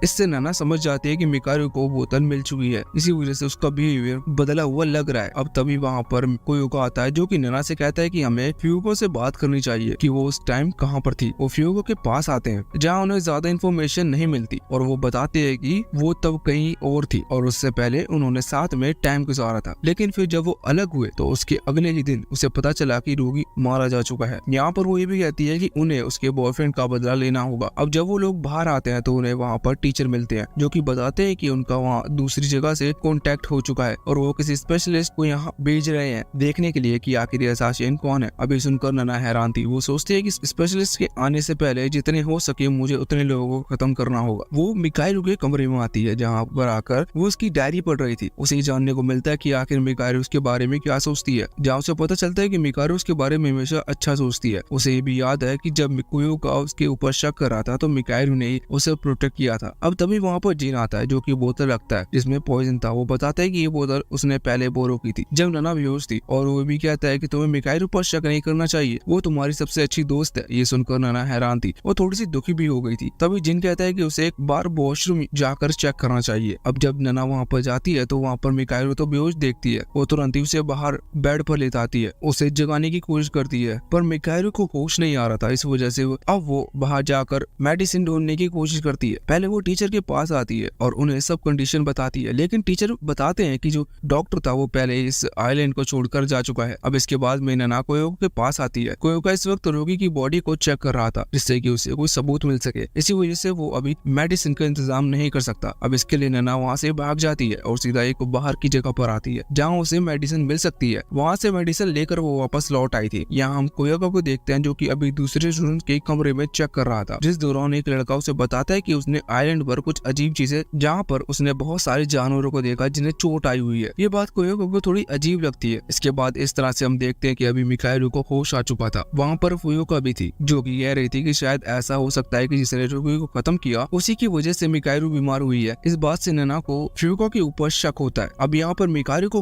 इससे नना समझ जाती है कि मिकाइरू को बोतल मिल चुकी है, इसी वजह से उसका बिहेवियर बदला हुआ लग रहा है। अब तभी वहाँ पर कोयोका आता है जो कि नना से कहता है कि हमें फ्यूगो से बात करनी चाहिए कि वो उस टाइम कहाँ पर थी। वो फ्यूगो के पास आते हैं जहाँ उन्हें ज्यादा इन्फॉर्मेशन नहीं मिलती और वो बताते हैं कि वो तब कहीं और थी और उससे पहले उन्होंने साथ में टाइम गुजारा था। लेकिन फिर जब वो अलग हुए तो उसके अगले ही दिन उसे पता चला कि रोगी मारा जा चुका है। यहाँ पर वो ये भी कहती है कि उन्हें उसके बॉयफ्रेंड का बदला लेना होगा। अब जब वो लोग बाहर आते हैं तो उन्हें वहाँ पर टीचर मिलते हैं जो कि बताते हैं कि उनका वहाँ दूसरी जगह से कॉन्टेक्ट हो चुका है और वो किसी स्पेशलिस्ट को यहाँ भेज रहे हैं देखने के लिए कि आखिर असासिन कौन है। अभी सुनकर नना हैरान थी। वो सोचती है कि स्पेशलिस्ट के आने से पहले जितने हो सके मुझे उतने लोगों को खत्म करना होगा। वो मिकाइरू के कमरे में आती है जहाँ पर आकर वो उसकी डायरी पढ़ रही थी। उसे जानने को मिलता है कि आखिर मिकाइरू उसके बारे में क्या सोचती है, जहाँ उसे पता चलता है कि मिकाइरू उसके बारे में हमेशा अच्छा सोचती है। उसे ये भी याद है कि जब कोयोका उसके ऊपर शक कर रहा था तो मिकाइरू ने उसे प्रोटेक्ट किया था। अब तभी वहाँ पर जीन आता है जो कि बोतल रखता है जिसमें पॉइजन था। वो बताता है कि ये बोतल उसने पहले बोरो की थी जब नना बेहोश थी, और वो भी कहता है कि तुम्हें मिकाइरू पर शक नहीं करना चाहिए, वो तुम्हारी सबसे अच्छी दोस्त है। ये सुनकर नना हैरान थी और थोड़ी सी दुखी भी हो गई थी। तभी जिन कहता है कि उसे एक बार वॉशरूम जाकर चेक करना चाहिए। अब जब नना वहाँ पर जाती है तो वहाँ पर मिकाइरू तो बेहोश देखती है। वो तुरंत ही उसे बाहर बेड पर लेता आती है, उसे जगाने की कोशिश करती है पर मिकाइरू को होश नहीं आ रहा था। इस वजह से अब वो बाहर जाकर मेडिसिन ढूंढने की कोशिश करती है। पहले वो टीचर के पास आती है और उन्हें सब कंडीशन बताती है, लेकिन टीचर बताते हैं कि जो डॉक्टर था वो पहले इस आइलैंड को छोड़कर जा चुका है। अब इसके बाद में नना कोयोका के पास आती है। कोयोका इस वक्त रोगी की बॉडी को चेक कर रहा था जिससे कि उसे कोई सबूत मिल सके। इसी वजह से वो अभी मेडिसिन का इंतजाम नहीं कर सकता। अब इसके लिए नना वहाँ से भाग भाग जाती है और सीधा एक बाहर की जगह पर आती है जहाँ उसे मेडिसिन मिल सकती है। वहाँ से मेडिसिन लेकर वो वापस लौट आई थी। यहाँ हम कोयोको को देखते हैं जो कि अभी दूसरे स्टूडेंट के कमरे में चेक कर रहा था, जिस दौरान एक लड़का उसे बताता है कि उसने आइलैंड पर कुछ अजीब चीजें, जहाँ पर उसने बहुत सारे जानवरों को देखा जिन्हें चोट आई हुई है। ये बात कोयोको को थोड़ी अजीब लगती है। इसके बाद इस तरह से हम देखते हैं कि अभी मिकाएलु को होश आ चुका था। वहाँ पर फुयुका भी थी जो कि कह रही थी कि शायद ऐसा हो सकता है कि जिसने रुकुई को खत्म किया उसी की वजह से मिकाएलु बीमार हुई है। इस बात से नैना को फुयुका के ऊपर शक होता है। अब यहाँ पर मिकाएलु को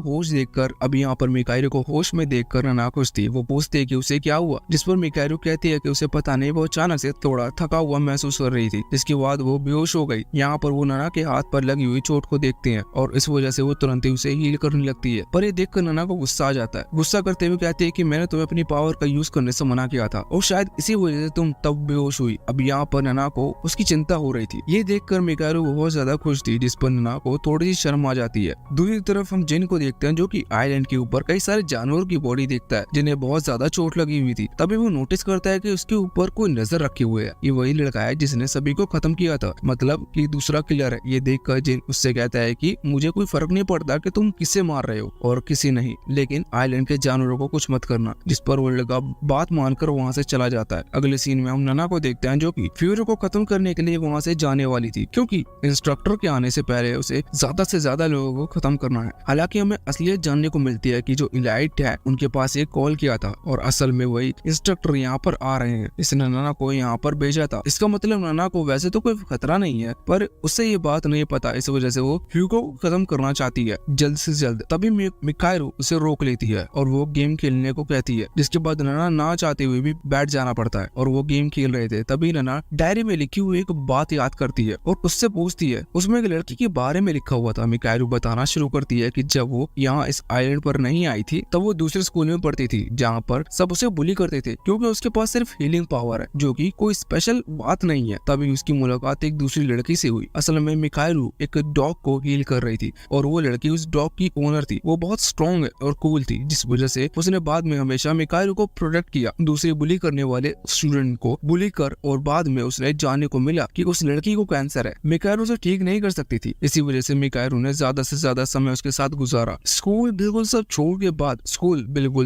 होश में देखकर नैना खुश थी। वो पूछती है कि उसे क्या हुआ, जिस पर मिकाएलु कहती है कि उसे पता नहीं, वो अचानक से थोड़ा थका हुआ महसूस कर रही थी। इसके बाद वो बेहोश हो गई। यहाँ पर वो नैना के हाथ पर लगी हुई चोट को देखते हैं और इस वजह से वो तुरंत ही उसे हील करने लगती है। पर ये देखकर नैना को गुस्सा आ जाता है। गुस्सा करते हुए कहती है कि मैंने तुम्हें अपनी पावर का यूज करने से मना किया था और शायद इसी वजह से तुम तब बेहोश हुई। अब यहाँ पर नैना को उसकी चिंता हो रही थी। ये देखकर मिकाएलु बहुत ज्यादा खुश थी, जिस पर नैना को थोड़ी सी शर्म आ जाती है। दूसरी तरफ हम जिन को देखते हैं जो कि आइलैंड के ऊपर कई सारे जानवरों की बॉडी देखता है जिन्हें बहुत ज्यादा चोट लगी हुई थी। तभी वो नोटिस करता है कि उसके ऊपर कोई नजर रखे हुए है। ये वही लड़का है जिसने सभी को खत्म किया था, मतलब कि दूसरा किलर है। ये देखकर जिन उससे कहता है कि मुझे कोई फर्क नहीं पड़ता कि तुम किसे मार रहे हो और किसी नहीं, लेकिन आइलैंड के जानवरों को कुछ मत करना। जिस पर वो लड़का बात मानकर वहाँ से चला जाता है। अगले सीन में हम नैना को देखते हैं जो कि फ्यूरी को खत्म करने के लिए वहाँ से जाने वाली थी, क्योंकि इंस्ट्रक्टर के आने से पहले उसे ज्यादा से ज्यादा लोगों को खत्म करना है। हालांकि हमें असलियत जानने को मिलती है कि जो इलाइट है उनके पास एक कॉल किया था और असल में वही इंस्ट्रक्टर यहाँ पर आ रहे हैं। इसने नैना को यहाँ पर भेजा था। इसका मतलब नैना को वैसे तो कोई खतरा नहीं है, पर उससे ये बात नहीं पता, इस वजह से वो ह्यूगो को खत्म करना चाहती है जल्द से जल्द। तभी मिकाएलु उसे रोक लेती है और वो गेम खेलने को कहती है, जिसके बाद नैना ना चाहते हुए भी बैठ जाना पड़ता है और वो गेम खेल रहे थे। तभी नैना डायरी में लिखी हुई एक बात याद करती है और उससे पूछती है। उसमें एक लड़की के बारे में लिखा हुआ था। मिकाएलु बताना शुरू करती है कि जब वो यहाँ इस आइलैंड पर नहीं आई थी तब वो दूसरे स्कूल में पढ़ती थी जहाँ पर सब उसे बुली करते थे क्योंकि उसके पास सिर्फ हीलिंग पावर है, जो कि कोई स्पेशल बात नहीं है। तभी उसकी मुलाकात एक दूसरी लड़की से हुई। असल में मिकाएलु एक डॉग को हील कर रही थी और वो लड़की उस डॉग की ओनर थी। वो बहुत स्ट्रॉन्ग और कूल थी, जिस वजह से उसने बाद में हमेशा मिकाएलु को प्रोटेक्ट किया दूसरे बुली करने वाले स्टूडेंट को बुली कर। और बाद में उसे जानने को मिला कि उस लड़की को कैंसर है। मिकाएलु उसे ठीक नहीं कर सकती थी, इसी वजह से मिकाएलु ने ज्यादा से ज्यादा समय उसके साथ गुजारा। स्कूल बिल्कुल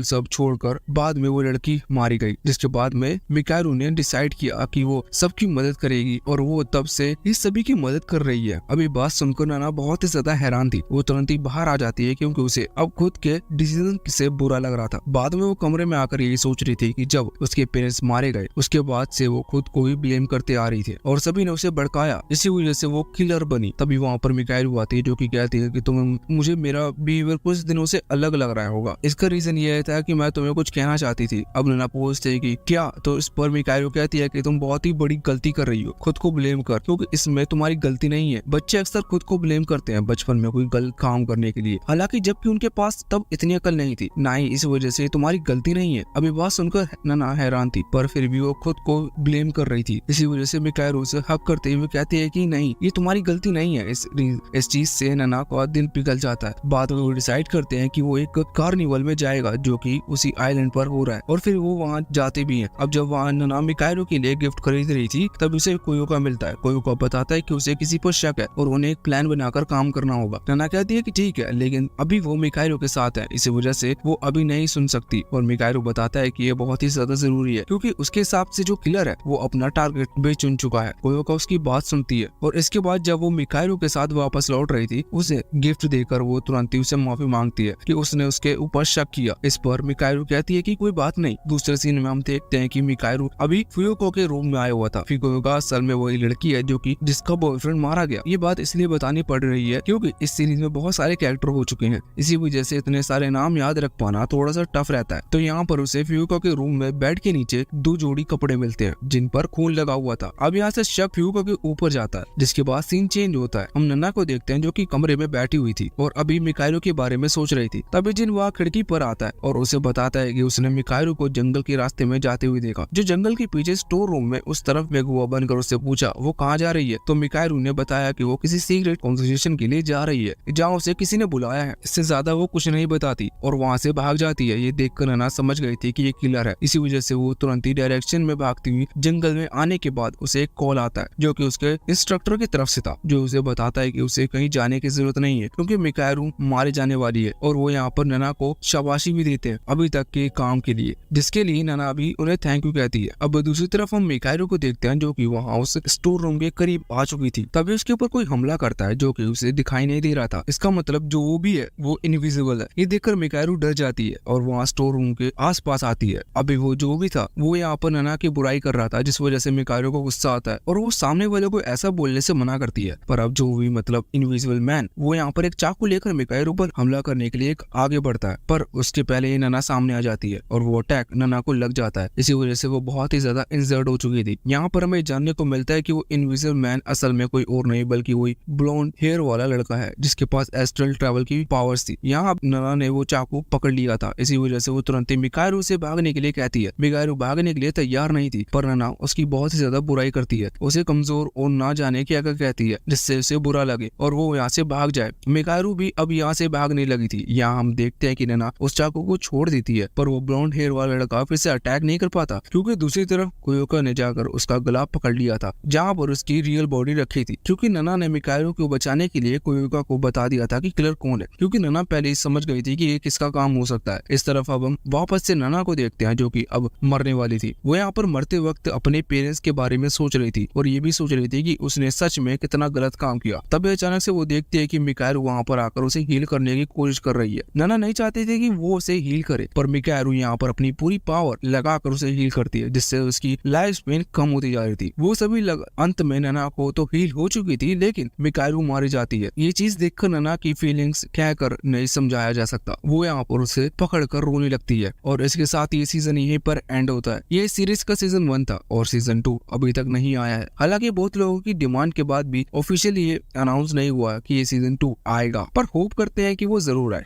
सब छोड़कर बाद में वो लड़की मारी गई, जिसके बाद में मिकाएलु ने डिसाइड किया कि वो सबकी मदद करेगी और वो तब से इस सभी की मदद कर रही है। अभी बात सुनकर नैना बहुत ही ज्यादा हैरान थी। वो तुरंत ही बाहर आ जाती है क्योंकि उसे अब खुद के डिसीजन से बुरा लग रहा था। बाद में वो कमरे में आकर यही सोच रही थी कि जब उसके पेरेंट्स मारे गए उसके बाद से वो खुद को ही ब्लेम करते आ रही थी और सभी ने उसे भड़काया, इसी वजह से वो किलर बनी। तभी वहाँ पर मिकाएलु आती है जो कि कहती है कि मुझे मेरा बिहेवियर कुछ दिनों से अलग लग रहा होगा। इसका रीजन ये था कि मैं तुम्हें कुछ कहना चाहती थी। अब नैना पूछती है कि क्या, तो इस पर मिकाएलु कहती है कि तुम बहुत ही बड़ी गलती कर रही हो, खुद को ब्लेम कर, क्योंकि इसमें तुम्हारी गलती नहीं है। बच्चे अक्सर खुद को ब्लेम करते हैं बचपन में कोई गलत काम करने के लिए, हालांकि जबकि उनके पास तब इतनी अकल नहीं थी ना ही इस वजह से तुम्हारी गलती नहीं है। अभी बात सुनकर नैना हैरान थी, पर फिर भी वो खुद को ब्लेम कर रही थी। इसी वजह से मिकाएलु उसे हक करते हुए कहती है कि नहीं, ये तुम्हारी गलती नहीं है। इस चीज से नैना का दिल पिघल जाता है। बाद में वो डिसाइड करते हैं कि वो एक कार्निवल में जाएगा जो कि उसी आइलैंड पर हो रहा है और फिर वो वहाँ जाते भी हैं। अब जब वहाँ नैना मिकाएलु के लिए गिफ्ट खरीद रही थी तब उसे कोयोका मिलता है। कोयोका बताता है कि उसे किसी पर शक है और उन्हें एक प्लान बनाकर काम करना होगा। नैना कहती है कि ठीक है, लेकिन अभी वो मिकाएलु के साथ है, इसी वजह से वो अभी नहीं सुन सकती। और मिकाएलु बताता है कि ये बहुत ही ज्यादा जरूरी है क्योंकि उसके हिसाब से जो किलर है वो अपना टारगेट भी चुन चुका है। कोयोका उसकी बात सुनती है और इसके बाद जब वो मिकाएलु के साथ वापस लौट रही थी उसे गिफ्ट देकर वो तुरंत ही उसे माफी मांगती है कि उसने उसके ऊपर शक किया। इस पर मिकाएलु कहती है कि कोई बात नहीं। दूसरे सीन में हम देखते हैं कि मिकाएलु अभी फुयुको के रूम में आया हुआ था। फुयुको असल में वही लड़की है जो कि जिसका बॉयफ्रेंड मारा गया। ये बात इसलिए बतानी पड़ रही है क्योंकि इस सीरीज में बहुत सारे कैरेक्टर हो चुके हैं, इसी वजह से इतने सारे नाम याद रख पाना थोड़ा सा टफ रहता है। तो यहाँ पर उसे फुयुको के रूम में बेड के नीचे 2 जोड़ी कपड़े मिलते हैं जिन पर खून लगा हुआ था। अब यहाँ से शक फुयुको के ऊपर जाता है, जिसके बाद सीन चेंज होता है। हम नन्ना को देखते हैं जो कि कमरे में बैठी हुई थी और अभी मिकाएलु के बारे में सोच रही थी। तभी जिन वहाँ खिड़की पर आता है और उसे बताता है कि उसने मिकाएलु को जंगल के रास्ते में जाते हुए देखा, जो जंगल के पीछे स्टोर रूम में उस तरफ में हुआ बनकर उससे पूछा वो कहाँ जा रही है। तो मिकाएलु ने बताया कि वो किसी सीक्रेट कॉन्वर्सेशन के लिए जा रही है जहाँ उसे किसी ने बुलाया है। इससे ज्यादा वो कुछ नहीं बताती और वहाँ से भाग जाती है। ये देखकर नन्ना समझ गई थी कि ये किलर है, इसी वजह से वो तुरंत ही डायरेक्शन में भागती हुई जंगल में आने के बाद उसे एक कॉल आता है जो कि उसके इंस्ट्रक्टर की तरफ से था, जो उसे बताता है कि उसे कहीं जाने की जरूरत नहीं है क्योंकि मिकारू मारे जाने वाली है। और वो यहाँ पर नना को शाबाशी भी देते हैं अभी तक के काम के लिए, जिसके लिए नना भी उन्हें थैंक यू कहती है। अब दूसरी तरफ हम मिकारू को देखते हैं जो कि वहाँ उस स्टोर रूम के करीब आ चुकी थी। तभी उसके ऊपर कोई हमला करता है जो कि उसे दिखाई नहीं दे रहा था। इसका मतलब जो वो भी है वो इनविजिबल है। ये देखकर मिकारू डर जाती है और वहाँ स्टोर रूम के आसपास आती है। अभी वो जो भी था वो यहाँ पर नना की बुराई कर रहा था, जिस वजह से मिकारू को गुस्सा आता है और वो सामने वाले को ऐसा बोलने से मना करती है। पर अब जो भी मतलब इनविजिबल मैन वो यहाँ पर एक चाकू लेकर मिकारू पर हमला करने के लिए आगे बढ़ता है, पर उसके पहले ही नना सामने आ जाती है और वो अटैक नना को लग जाता है। इसी वजह से वो बहुत ही ज्यादा इंजर्ड हो चुकी थी। यहाँ पर हमें जानने को मिलता है कि वो इनविजिबल मैन असल में कोई और नहीं बल्कि वही ब्लॉन्ड हेयर वाला लड़का है जिसके पास एस्ट्रल ट्रैवल की पावर्स थी। यहाँ नना ने वो चाकू पकड़ लिया था, इसी वजह से वो तुरंत ही मिकारू से भागने के लिए कहती है। मिकारू भागने के लिए तैयार नहीं थी पर नना उसकी बहुत ही ज्यादा बुराई करती है, उसे कमजोर और ना जाने क्या कहती है जिससे उसे बुरा लगे और वो यहाँ से भाग जाए। मिकारू भी अब यहाँ से भागने लगी थी। यहाँ हम देखते हैं कि नना उस चाकू को छोड़ देती है पर वो ब्लॉन्ड हेयर वाला लड़का फिर से अटैक नहीं कर पाता क्योंकि दूसरी तरफ कोयोका ने जाकर उसका गला पकड़ लिया था जहाँ पर उसकी रियल बॉडी रखी थी। क्योंकि नना ने मिकारू को बचाने के लिए कोयोका को बता दिया था कि किलर कौन है, क्योंकि नना पहले ही समझ गई थी कि ये किसका काम हो सकता है। इस तरफ अब हम वापस से नना को देखते हैं जो कि अब मरने वाली थी। वो यहाँ पर मरते वक्त अपने पेरेंट्स के बारे में सोच रही थी और ये भी सोच रही थी कि उसने सच में कितना गलत काम किया। तभी अचानक से वो देखती है कि मिकारू वहाँ पर आकर उसे हील करने की कोशिश कर रही है। नना नहीं चाहती थी कि वो उसे हील करे पर मिकारू यहाँ पर अपनी पूरी पावर लगाकर उसे हील करती है जिससे उसकी लाइफ स्पेन कम होती जा रही थी। वो सभी अंत में नना को तो हील हो चुकी थी लेकिन मिकारू मारी जाती है। ये चीज देखकर नना की फीलिंग्स कहकर नहीं समझाया जा सकता। वो यहाँ पर उसे पकड़कर रोने लगती है और इसके साथ ये सीजन यहीं पर एंड होता है। ये सीरीज का सीजन 1 था और सीजन 2 अभी तक नहीं आया है। हालांकि बहुत लोगों की डिमांड के बाद भी ऑफिशियली ये अनाउंस नहीं हुआ कि ये सीजन 2 आएगा, पर होप करते हैं कि वो जरूर आए।